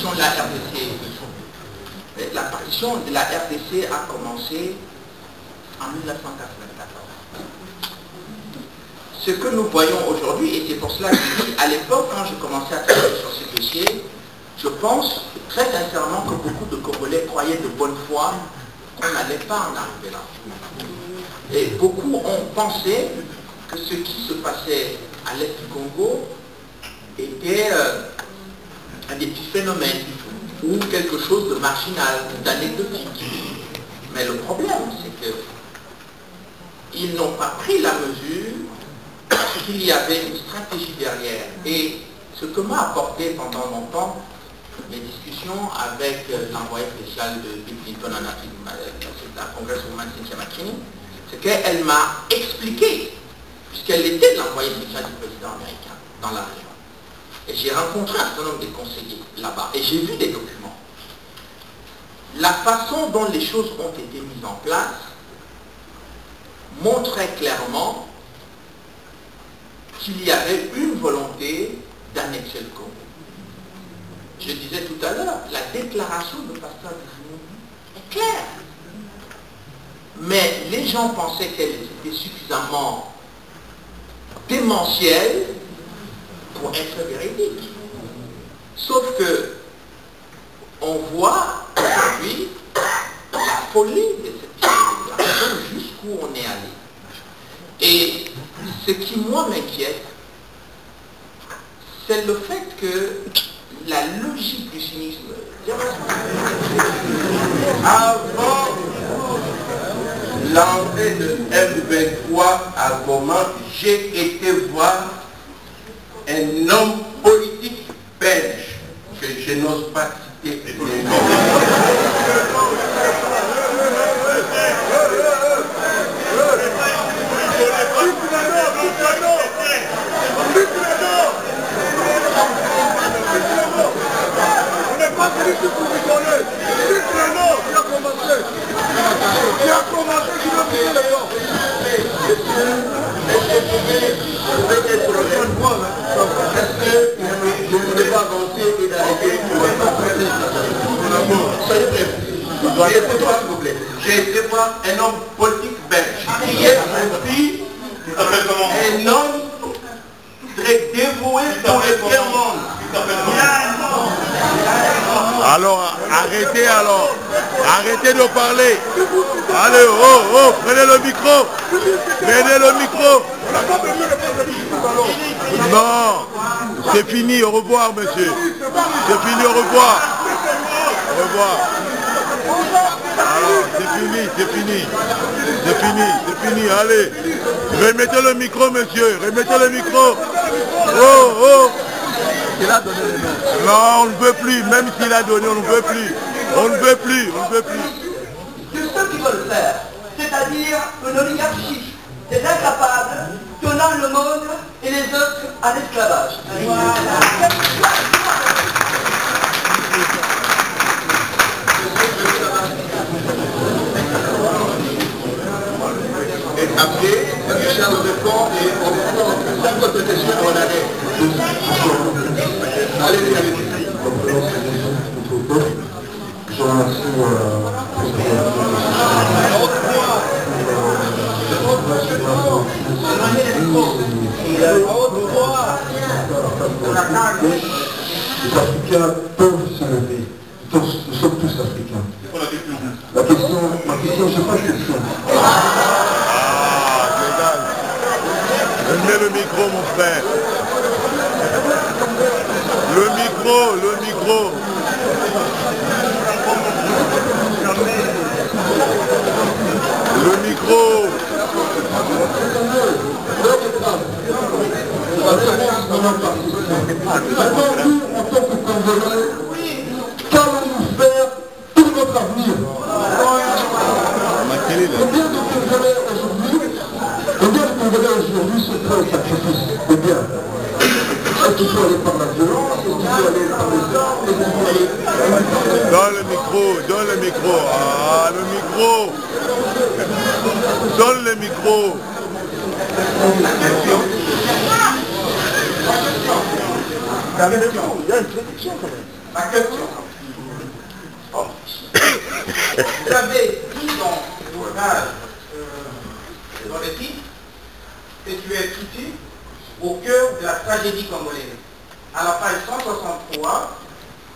la partition de la RDC a commencé en 1994. Ce que nous voyons aujourd'hui, et c'est pour cela que à l'époque, quand je commençais à travailler sur ce dossier, je pense très sincèrement que beaucoup de Congolais croyaient de bonne foi qu'on n'allait pas en arriver là. Et beaucoup ont pensé que ce qui se passait à l'est du Congo était un des petits phénomènes ou quelque chose de marginal, d'anecdotique. Mais le problème, c'est qu'ils n'ont pas pris la mesure qu'il y avait une stratégie derrière. Et ce que m'a apporté pendant longtemps mes discussions avec l'envoyé spécial de Bill Clinton en Afrique, la congresswoman Cynthia McKinney, c'est qu'elle m'a expliqué, puisqu'elle était l'envoyé spécial du président américain dans la région. Et j'ai rencontré un certain nombre de conseillers là-bas, et j'ai vu des documents. La façon dont les choses ont été mises en place montrait clairement qu'il y avait une volonté d'annexer le Congo. Je disais tout à l'heure, la déclaration de Pasteur Bizimungu est claire. Mais les gens pensaient qu'elle était suffisamment démentielle pour être véridique. Sauf que on voit aujourd'hui la folie de cette déclaration, jusqu'où on est allé. Et ce qui, moi, m'inquiète, c'est le fait que la logique du cynisme... Avant l'entrée de M23 à Goma, j'ai été voir un homme politique belge que je n'ose pas citer le nom. J'ai été voir un homme politique belge qui est aussi un homme très dévoué pour le tiers-monde. Alors, arrêtez de parler. Allez, oh, prenez le micro. Prenez le micro. Non, c'est fini, au revoir, monsieur. C'est fini, au revoir. Au revoir. Alors, c'est fini, allez. Remettez le micro, monsieur, remettez le micro. Oh. Il a donné le nom. Non, on ne veut plus, même s'il a donné, on ne veut plus. On ne veut plus. C'est ceux qui veulent faire, c'est-à-dire une oligarchie des incapables tenant le monde et les autres à l'esclavage. Et après, Richard nous répond et on prend 5 autres questions et on arrête. Allez-y. Je remercie les Africains peuvent se lever. Nous sommes tous africains. Ma question, je n'ai pas de question. Mets le micro, mon frère. Le micro. Le micro. Maintenant, nous, en tant que Congolais, qu'allons-nous faire pour notre avenir? Combien de Congolais aujourd'hui se prêtent au sacrifice? Combien? qu'il faut aller par la violence, est-ce qu'il faut aller par le sang, est-ce qu'il faut aller... Donne le micro, ah le micro. Donne le micro. La question, il y a une prédiction quand même. Ma question. Vous avez dit dans l'ouvrage, dans le titre, que tu es situé au cœur de la tragédie congolaise. À la page 163,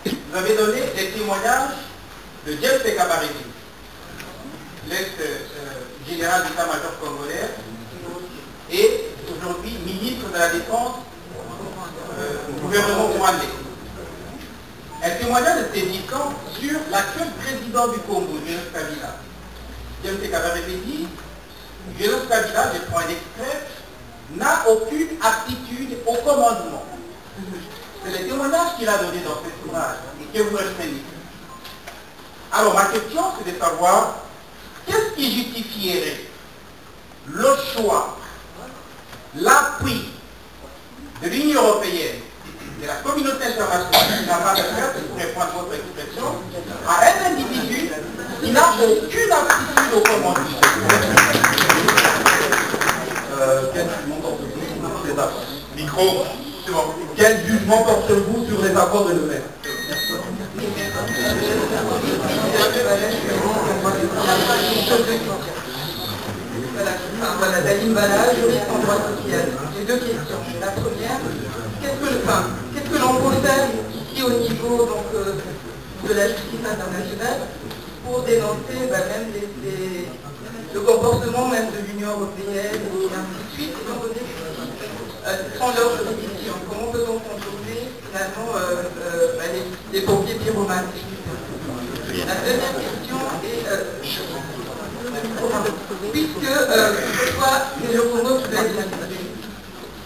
vous avez donné des témoignages de James Kabarebe, l'ex-général d'état-major congolais, et aujourd'hui ministre de la Défense du gouvernement rwandais. Un témoignage indiquant sur l'actuel président du Congo, Joseph Kabila. James Kabarebe dit, Joseph Kabila, je prends un extrait, n'a aucune aptitude au commandement. C'est le témoignage qu'il a donné dans cet ouvrage et que vous reprenez. Alors ma question, c'est de savoir qu'est-ce qui justifierait le choix, l'appui de l'Union européenne, de la communauté internationale, qui n'a pas de faire, pour répondre à votre expression, à un individu qui n'a aucune aptitude au commandement. Quel jugement portez-vous sur les accords? Micro, c'est bon. Quel jugement portez-vous sur les accords de Lomé? Voilà, Daline Bala, juriste en droit social. J'ai deux questions. La première, qu'est-ce que l'on peut faire ici au niveau donc, de la justice internationale pour dénoncer même le comportement même de l'Union européenne et ainsi de suite, étant donné que sans leur juridiction, comment peut-on contrôler finalement les pompiers pyromaniques? La deuxième question est, puisque ce soit le Congo qui doit être administré,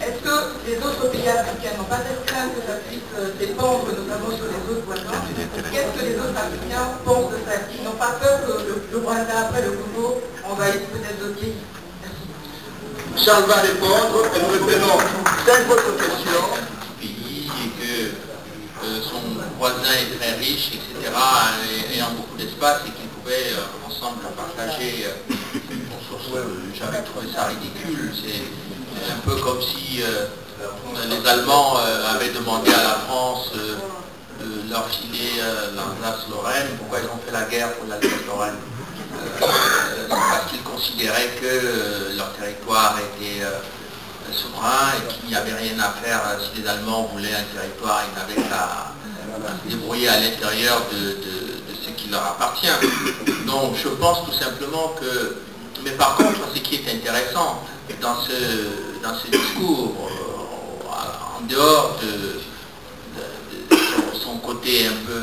est-ce que les autres pays africains n'ont pas cette crainte que ça puisse dépendre notamment sur les autres voisins? Qu'est-ce que les autres Africains pensent de ça? Ils n'ont pas peur que le Rwanda, après le Congo, envahisse peut-être d'autres pays? Merci. Charles va répondre et nous reprenons 5 autres questions. Pays et que son voisin est très riche, etc., ayant beaucoup d'espace et qu'ils pouvaient ensemble partager une ressource. J'avais trouvé ça ridicule. C'est un peu comme si les Allemands avaient demandé à la France de leur filer l'Alsace-Lorraine. Pourquoi ils ont fait la guerre pour l'Alsace-Lorraine? Parce qu'ils considéraient que leur territoire était souverain et qu'il n'y avait rien à faire. Si les Allemands voulaient un territoire, ils n'avaient qu'à se débrouiller à l'intérieur de ce qui leur appartient. Donc je pense tout simplement que... Mais par contre, ce qui est intéressant dans ce discours, en dehors de son côté un peu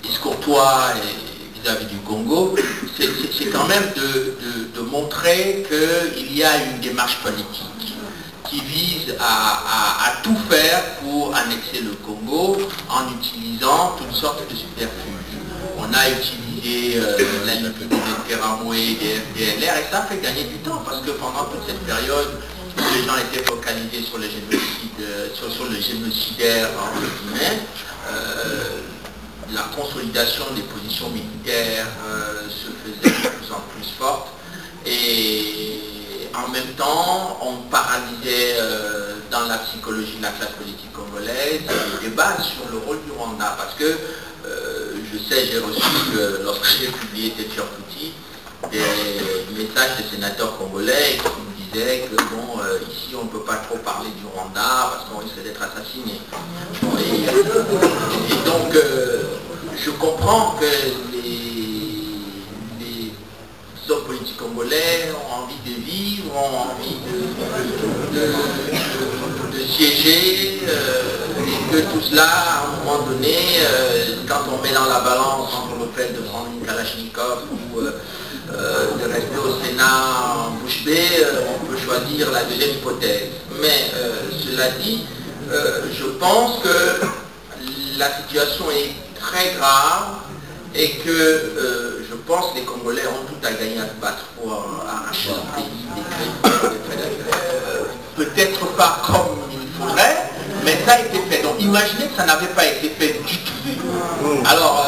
discourtois et vis-à-vis du Congo, c'est quand même de montrer qu'il y a une démarche politique qui vise à tout faire pour annexer le Congo en utilisant toutes sortes de subterfuges. On a utilisé l'amitié des Teramoué, des FDLR, et ça fait gagner du temps, parce que pendant toute cette période, les gens étaient focalisés sur les génocides, sur le génocidaire, entre guillemets, la consolidation des positions militaires se faisait de plus en plus forte, et en même temps, on paralysait dans la psychologie de la classe politique congolaise le débat sur le rôle du Rwanda, parce que je sais, j'ai reçu, lorsque j'ai publié Téthior Fouti, des messages des sénateurs congolais qui me disaient que bon, ici on ne peut pas trop parler du Rwanda parce qu'on risque d'être assassiné. Bon, et donc, je comprends que les hommes politiques congolais ont envie de vivre, ont envie de siéger, et que tout cela, à un moment donné, quand on met dans la balance entre le fait de prendre une Kalachnikov ou de rester au Sénat en bouche bée, on peut choisir la deuxième hypothèse. Mais cela dit, je pense que la situation est très grave et que je pense que les Congolais ont tout à gagner à se battre pour arracher leur pays des faits imaginez que ça n'avait pas été fait du tout. Alors,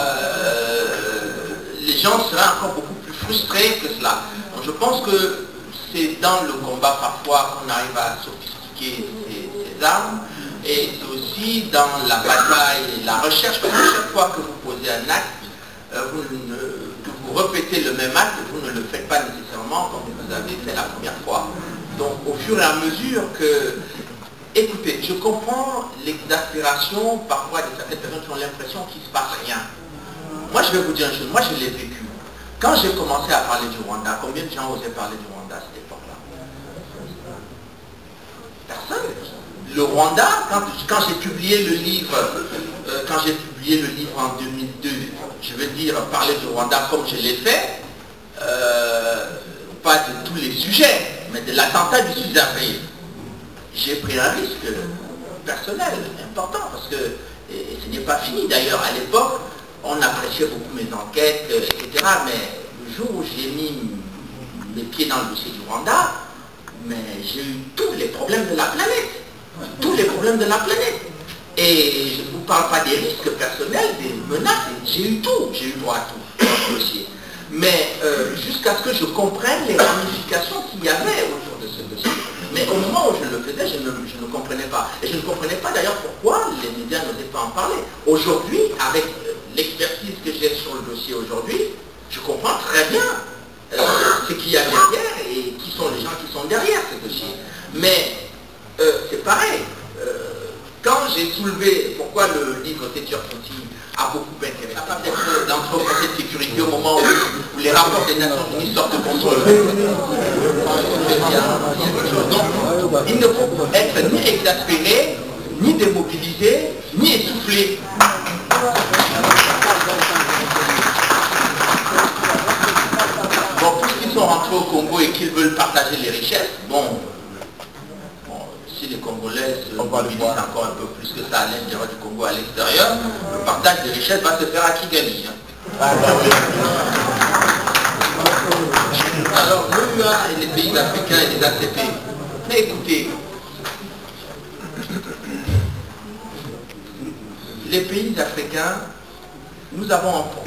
les gens seraient encore beaucoup plus frustrés que cela. Donc, je pense que c'est dans le combat parfois qu'on arrive à sophistiquer ces armes, et c'est aussi dans la bataille, la recherche, parce que chaque fois que vous posez un acte, que vous répétez le même acte, vous ne le faites pas nécessairement comme vous avez fait la première fois. Donc au fur et à mesure que... Écoutez, je comprends l'exaspération parfois de certaines personnes qui ont l'impression qu'il ne se passe rien. Moi je vais vous dire une chose, moi je l'ai vécu. Quand j'ai commencé à parler du Rwanda, combien de gens osaient parler du Rwanda à cette époque-là? Personne. Le Rwanda, quand j'ai publié le livre, en 2002, je veux dire parler du Rwanda comme je l'ai fait, pas de tous les sujets, mais de l'attentat du 6 avril. J'ai pris un risque personnel important parce que ce n'est pas fini d'ailleurs. À l'époque, on appréciait beaucoup mes enquêtes, etc. Mais le jour où j'ai mis mes pieds dans le dossier du Rwanda, mais j'ai eu tous les problèmes de la planète. Tous les problèmes de la planète. Et je ne vous parle pas des risques personnels, des menaces, j'ai eu tout, j'ai eu droit à tout dans le dossier. Mais jusqu'à ce que je comprenne les ramifications qu'il y avait autour de ce dossier. Mais au moment où je le faisais, je ne comprenais pas. Et je ne comprenais pas d'ailleurs pourquoi les médias n'osaient pas en parler. Aujourd'hui, avec l'expertise que j'ai sur le dossier aujourd'hui, je comprends très bien ce qu'il y a derrière et qui sont les gens qui sont derrière ce dossier. Mais c'est pareil. Quand j'ai soulevé pourquoi le livre Tétur-Fonti a beaucoup intéressé, ça peut être d'entrer au Conseil de sécurité au moment où les rapports des Nations Unies sortent de contrôle. Donc, il ne faut être ni exaspéré, ni démobilisé, ni essoufflé. Bon, puisqu'ils sont rentrés au Congo et qu'ils veulent partager les richesses, si les Congolais se mobilisent encore un peu plus que ça à l'intérieur du Congo, à l'extérieur, le partage des richesses va se faire à Kigali. Alors, l'UA et les pays africains et les ACP. Mais écoutez, les pays africains, il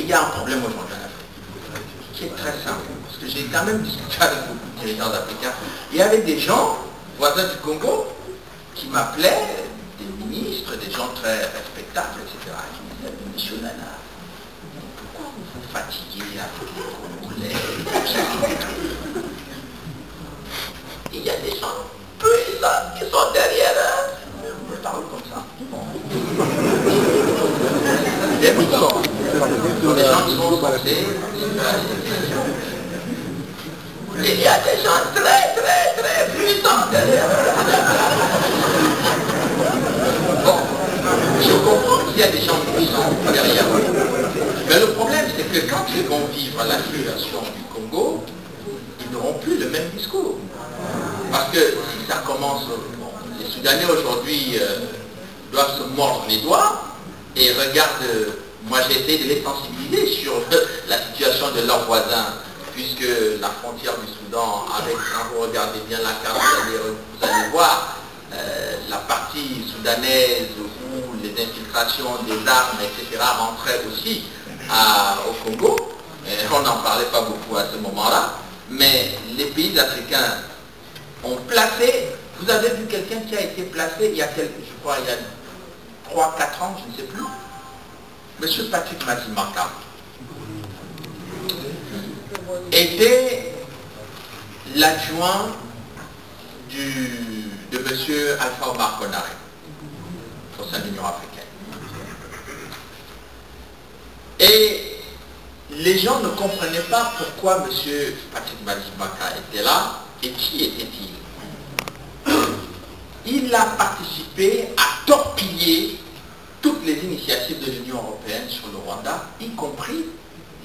y a un problème aujourd'hui en Afrique, qui est très simple, parce que j'ai quand même discuté avec beaucoup de dirigeants africains, et avec des gens, voisins du Congo, qui m'appelaient, des ministres, des gens très respectables, etc., qui me disaient, monsieur Nana, pourquoi vous vous fatiguez avec les Congolais? Il y a des gens puissants qui sont derrière, je parle comme ça. Des gens qui sont censés. Il y a des gens très, très, très puissants derrière. Bon, je comprends qu'il y a des gens puissants derrière. Mais le problème, c'est que quand ils vont vivre la situation du Congo, ils n'auront plus le même discours. Parce que si ça commence, les Soudanais aujourd'hui doivent se mordre les doigts et regardent, moi j'ai essayé de les sensibiliser sur la situation de leurs voisins, puisque la frontière du Soudan, quand vous regardez bien la carte, vous allez voir la partie soudanaise où les infiltrations des armes, etc. rentraient aussi au Congo. On n'en parlait pas beaucoup à ce moment-là, mais les pays africains ont placé, vous avez vu quelqu'un qui a été placé il y a je crois il y a 3-4 ans, je ne sais plus, M. Patrick Mazimaka était l'adjoint de M. Alpha Omar Konaré au sein de l'Union africaine. Et les gens ne comprenaient pas pourquoi M. Patrick Mazimaka était là et qui était-il. Il a participé à torpiller toutes les initiatives de l'Union européenne sur le Rwanda, y compris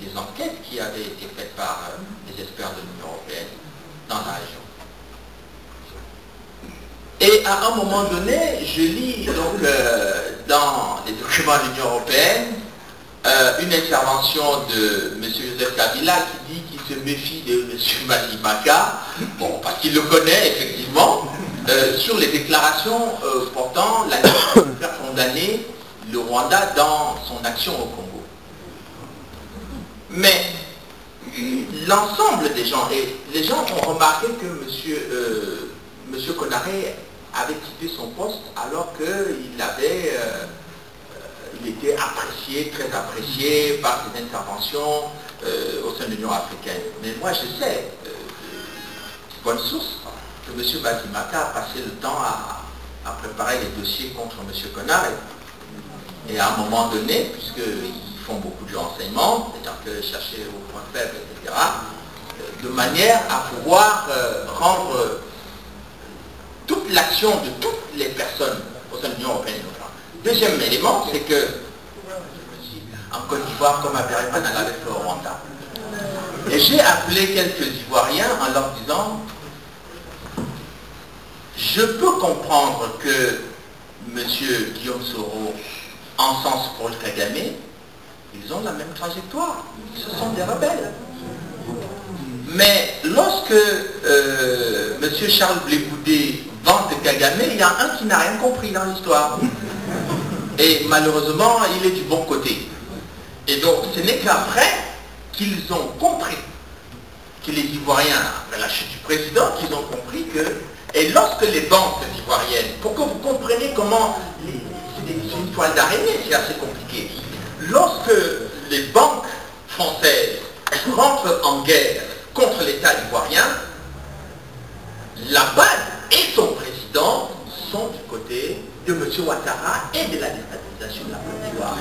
les enquêtes qui avaient été faites par les experts de l'Union européenne dans la région. Et à un moment donné, je lis donc dans les documents de l'Union européenne une intervention de M. Joseph Kabila qui dit qu'il se méfie de M. Mazimaka, bon, parce qu'il le connaît effectivement, sur les déclarations portant la lutte contre condamné le Rwanda dans son action au Congo. Mais l'ensemble des gens, et les gens ont remarqué que monsieur Konaré avait quitté son poste alors qu'il il était apprécié, très apprécié par ses interventions au sein de l'Union africaine. Mais moi je sais, bonne source, que M. Bazimaka a passé le temps à préparer les dossiers contre M. Konaré. Et à un moment donné, puisqu'ils font beaucoup de renseignements, c'est-à-dire que chercher au point faible, etc., de manière à pouvoir rendre toute l'action de toutes les personnes au sein de l'Union européenne. Deuxième élément, c'est que en Côte d'Ivoire, comme à Béripan, elle avait fait au Rwanda. Et j'ai appelé quelques Ivoiriens en leur disant, je peux comprendre que M. Guillaume Soro encense Paul Kagame, ils ont la même trajectoire, ce sont des rebelles. Mais lorsque M. Charles Blé Goudé vante Kagame, il y a un qui n'a rien compris dans l'histoire. Et malheureusement, il est du bon côté. Et donc, ce n'est qu'après qu'ils ont compris, que les Ivoiriens, après la chute du président, qu'ils ont compris que, et lorsque les banques ivoiriennes, pour que vous compreniez comment, c'est une toile d'araignée, c'est assez compliqué. Lorsque les banques françaises rentrent en guerre contre l'État ivoirien, la BAD et son président sont du côté de M. Ouattara et de la déstabilisation de la Côte d'Ivoire.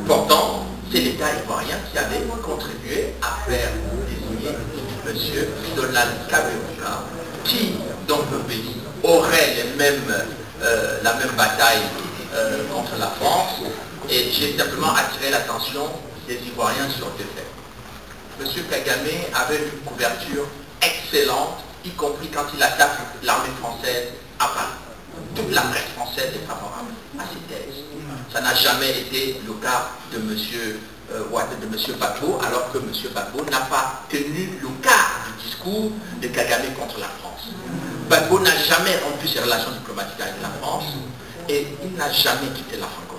Pourtant, c'est l'État ivoirien qui avait contribué à faire désigner M. Donald Kaberuka, qui, dans le pays, aurait la même bataille contre la France. Et j'ai simplement attiré l'attention des Ivoiriens sur deux faits. M. Kagame avait une couverture excellente, y compris quand il attaque l'armée française à Paris. Toute la presse française est favorable à ces thèses. Ça n'a jamais été le cas de M. Gbagbo, alors que M. Gbagbo n'a pas tenu le quart du discours de Kagame contre la France. Gbagbo n'a jamais rompu ses relations diplomatiques avec la France et il n'a jamais quitté la francophonie.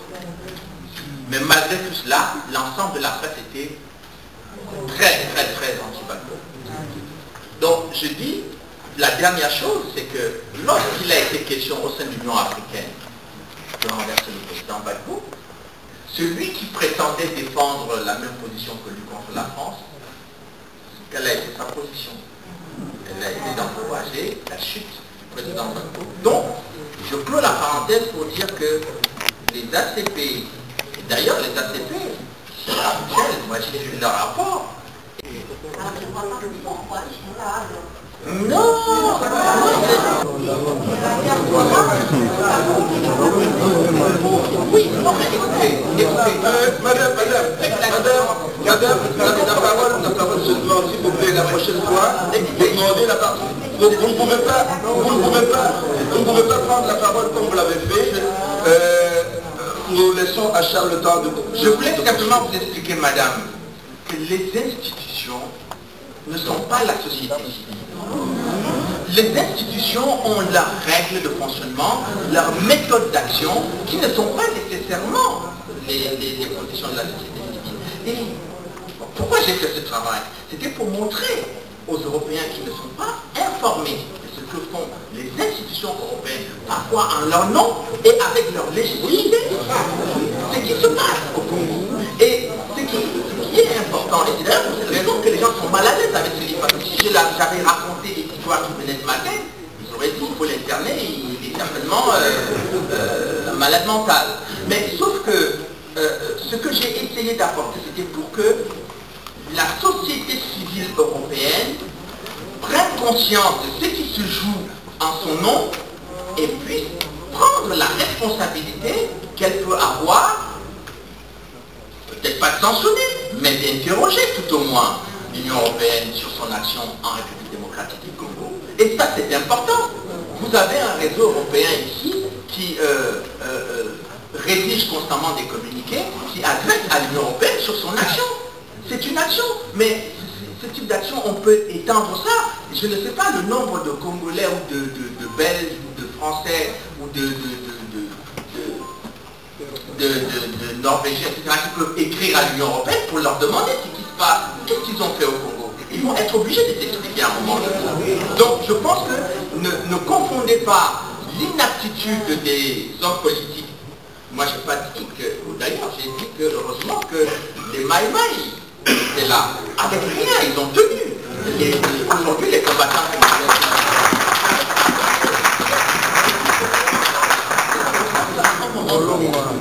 Mais malgré tout cela, l'ensemble de la presse était très anti-Gbagbo. Donc je dis, la dernière chose, c'est que lorsqu'il a été question au sein de l'Union africaine de renverser le président Gbagbo, celui qui prétendait défendre la même position que lui contre la France, quelle a été sa position? Elle a été d'encourager la chute du président Gbagbo. Donc, je clôt la parenthèse pour dire que les ACP, d'ailleurs les ACP, c'est habituel, moi j'ai vu leur rapport. Non. Oui, non, mais écoutez, madame, la parole se doit, s'il vous plaît, la prochaine fois, demandez la parole. Vous ne pouvez pas prendre la parole comme vous l'avez fait. Nous laissons à Charles le temps de... Je voulais simplement vous expliquer, madame, que les institutions ne sont pas la société civile. Les institutions ont leurs règles de fonctionnement, leurs méthodes d'action, qui ne sont pas nécessairement les conditions de la société civile. Et pourquoi j'ai fait ce travail? C'était pour montrer aux Européens qui ne sont pas informés de ce que font les institutions européennes, parfois en leur nom et avec leur légitimité, ce qui se passe au Congo. Et ce qui est important, et c'est d'ailleurs pour cette raison que les gens sont mal à l'aise avec ce livre, parce que si j'avais raconté les histoires qui venaient de ma tête, ils auraient dit qu'il faut l'interner, il est certainement malade mental. Mais sauf que ce que j'ai essayé d'apporter, c'était pour que la société civile européenne prenne conscience de ce qui se joue en son nom et puisse prendre la responsabilité qu'elle peut avoir, peut-être pas de sanctionner, mais d'interroger tout au moins l'Union européenne sur son action en République démocratique du Congo. Et ça, c'est important. Vous avez un réseau européen ici qui rédige constamment des communiqués qui adressent à l'Union européenne sur son action. C'est une action, mais ce type d'action, on peut étendre ça. Je ne sais pas le nombre de Congolais ou de Belges ou de Français ou de Norvégiens, etc., qui peuvent écrire à l'Union européenne pour leur demander ce qui se passe, qu'est-ce qu'ils ont fait au Congo. Ils vont être obligés de s'expliquer à un moment donné. Donc je pense que ne confondez pas l'inaptitude des hommes politiques. Moi j'ai pas dit que, d'ailleurs j'ai dit que heureusement que les Maïmaï étaient là. Avec rien, ils ont tenu. Aujourd'hui les combattants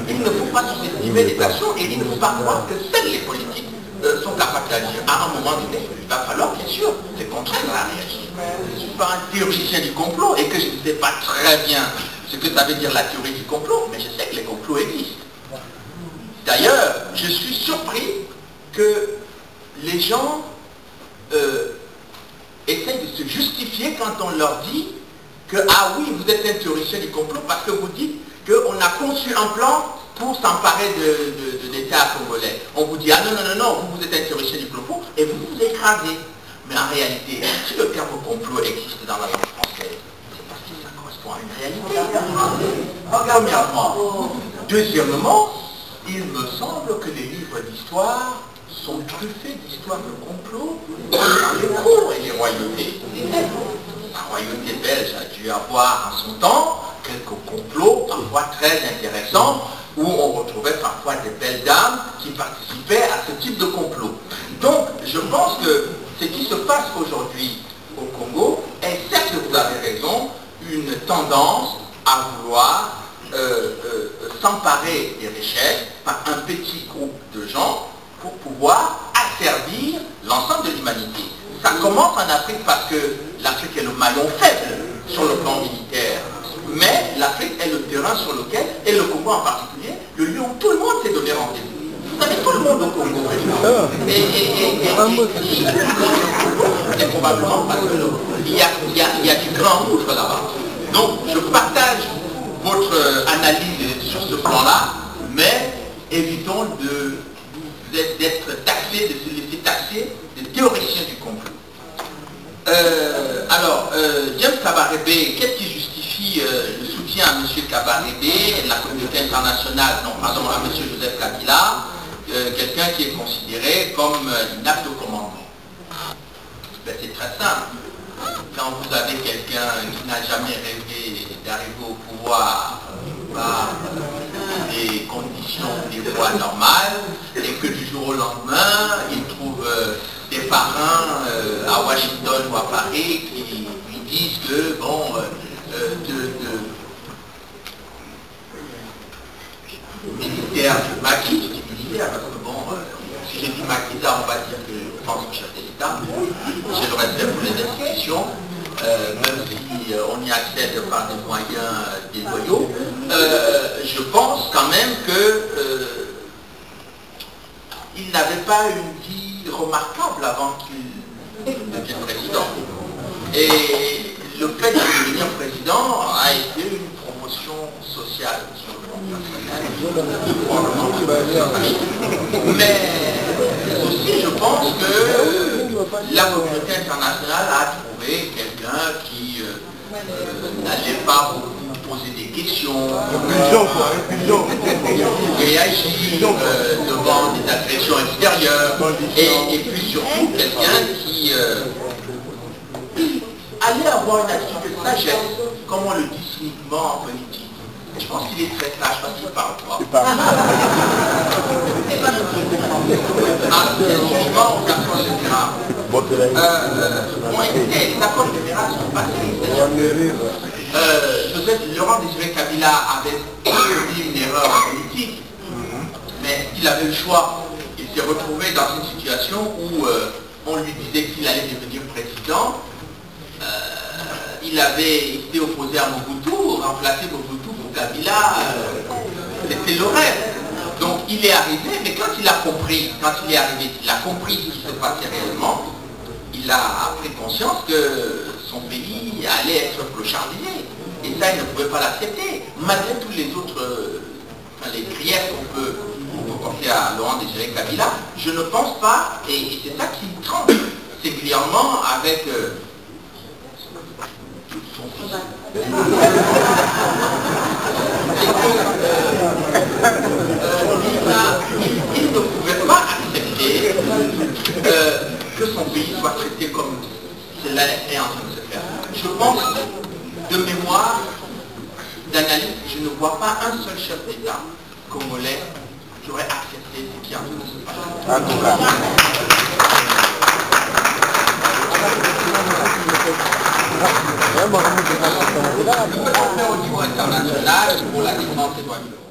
il ne faut pas sous-estimer les actions et il ne faut pas croire que seuls les politiques sont capables d'agir. À un moment donné, il va falloir bien sûr les contraindre à réagir. Je ne suis pas un théoricien du complot et que je ne sais pas très bien ce que ça veut dire la théorie du complot, mais je sais que les complots existent. D'ailleurs, je suis surpris que les gens essayent de se justifier quand on leur dit que, ah oui, vous êtes un théoricien du complot parce que vous dites qu'on a conçu un plan pour s'emparer de l'État congolais. On vous dit, ah non, vous êtes un théoricien du complot et vous vous écrasez. Mais en réalité, si le terme complot existe dans la langue française, c'est parce que ça correspond à une réalité. Premièrement. Deuxièmement, il me semble que les livres d'histoire sont truffés d'histoires de complot dans les cours et les royautés. La royauté belge a dû avoir en son temps quelques complots parfois très intéressants où on retrouvait parfois des belles dames qui participaient à ce type de complot. Donc je pense que ce qui se passe aujourd'hui au Congo est, certes vous avez raison, une tendance à vouloir s'emparer des richesses par un petit groupe de gens pour pouvoir asservir l'ensemble de l'humanité. Ça commence en Afrique parce que l'Afrique est le maillon faible sur le plan militaire. Mais l'Afrique est le terrain sur lequel, et le Congo en particulier, le lieu où tout le monde s'est donné rendez-vous. Vous avez tout le monde au Congo maintenant. C'est probablement parce qu'il y a du grand gouffre là-bas. Donc je partage votre analyse sur ce plan-là, mais évitons d'être taxés, de se laisser taxer de théoriciens du complot. James Kabarebe, qu'est-ce qui justifie le soutien à M. Kabarebe et la communauté internationale, non, pardon, à M. Joseph Kabila, quelqu'un qui est considéré comme une acte de commandement? Ben, c'est très simple. Quand vous avez quelqu'un qui n'a jamais rêvé d'arriver au pouvoir par des conditions, des voies normales, et que du jour au lendemain, il trouve des parrains à Washington ou à Paris qui lui disent que, bon, militaire de Maquis, je dis militaire parce que, bon, si je dis Maquisa, on va dire que je pense au chef de l'État, j'ai le respect pour les institutions, même si on y accède par des moyens déloyaux, je pense quand même que il n'avait pas une vie remarquable avant qu'il devienne président. Et le fait de devenir président a été une promotion sociale sur le plan personnel. Mais aussi, je pense que la communauté internationale a trouvé quelqu'un qui n'allait pas beaucoup poser des questions, réagir devant des agressions extérieures, et puis surtout quelqu'un qui allait avoir une attitude de sagesse, comme on le dit cyniquement en politique. Je pense qu'il est très sage parce qu'il parle pas. Cyniquement, aux accords de Mera. Bon, écoutez, les accords de Mera sont passés. C'est-à-dire que Laurent Désiré Kabila avait commis une erreur politique, mais il avait le choix. Il s'est retrouvé dans une situation où on lui disait qu'il allait devenir président. Il s'était opposé à Mobutu, remplacer Mobutu pour Kabila, c'était le rêve. Donc il est arrivé, mais quand il a compris, il a compris ce qui se passait réellement, il a pris conscience que son pays allait être clochardisé. Et ça, il ne pouvait pas l'accepter, malgré tous les autres, les griefs qu'on peut porter à Laurent Désiré Kabila. Je ne pense pas, et c'est ça qui me trompe singulièrement avec son fils. il ne pouvait pas accepter que son pays soit traité comme cela est en train de se faire. Je pense, de mémoire, d'analyse, je ne vois pas un seul chef d'État congolais qui aurait accepté ce qui est en train de se passer. En tout cas. Au niveau international, pour la défense des droits de l'homme.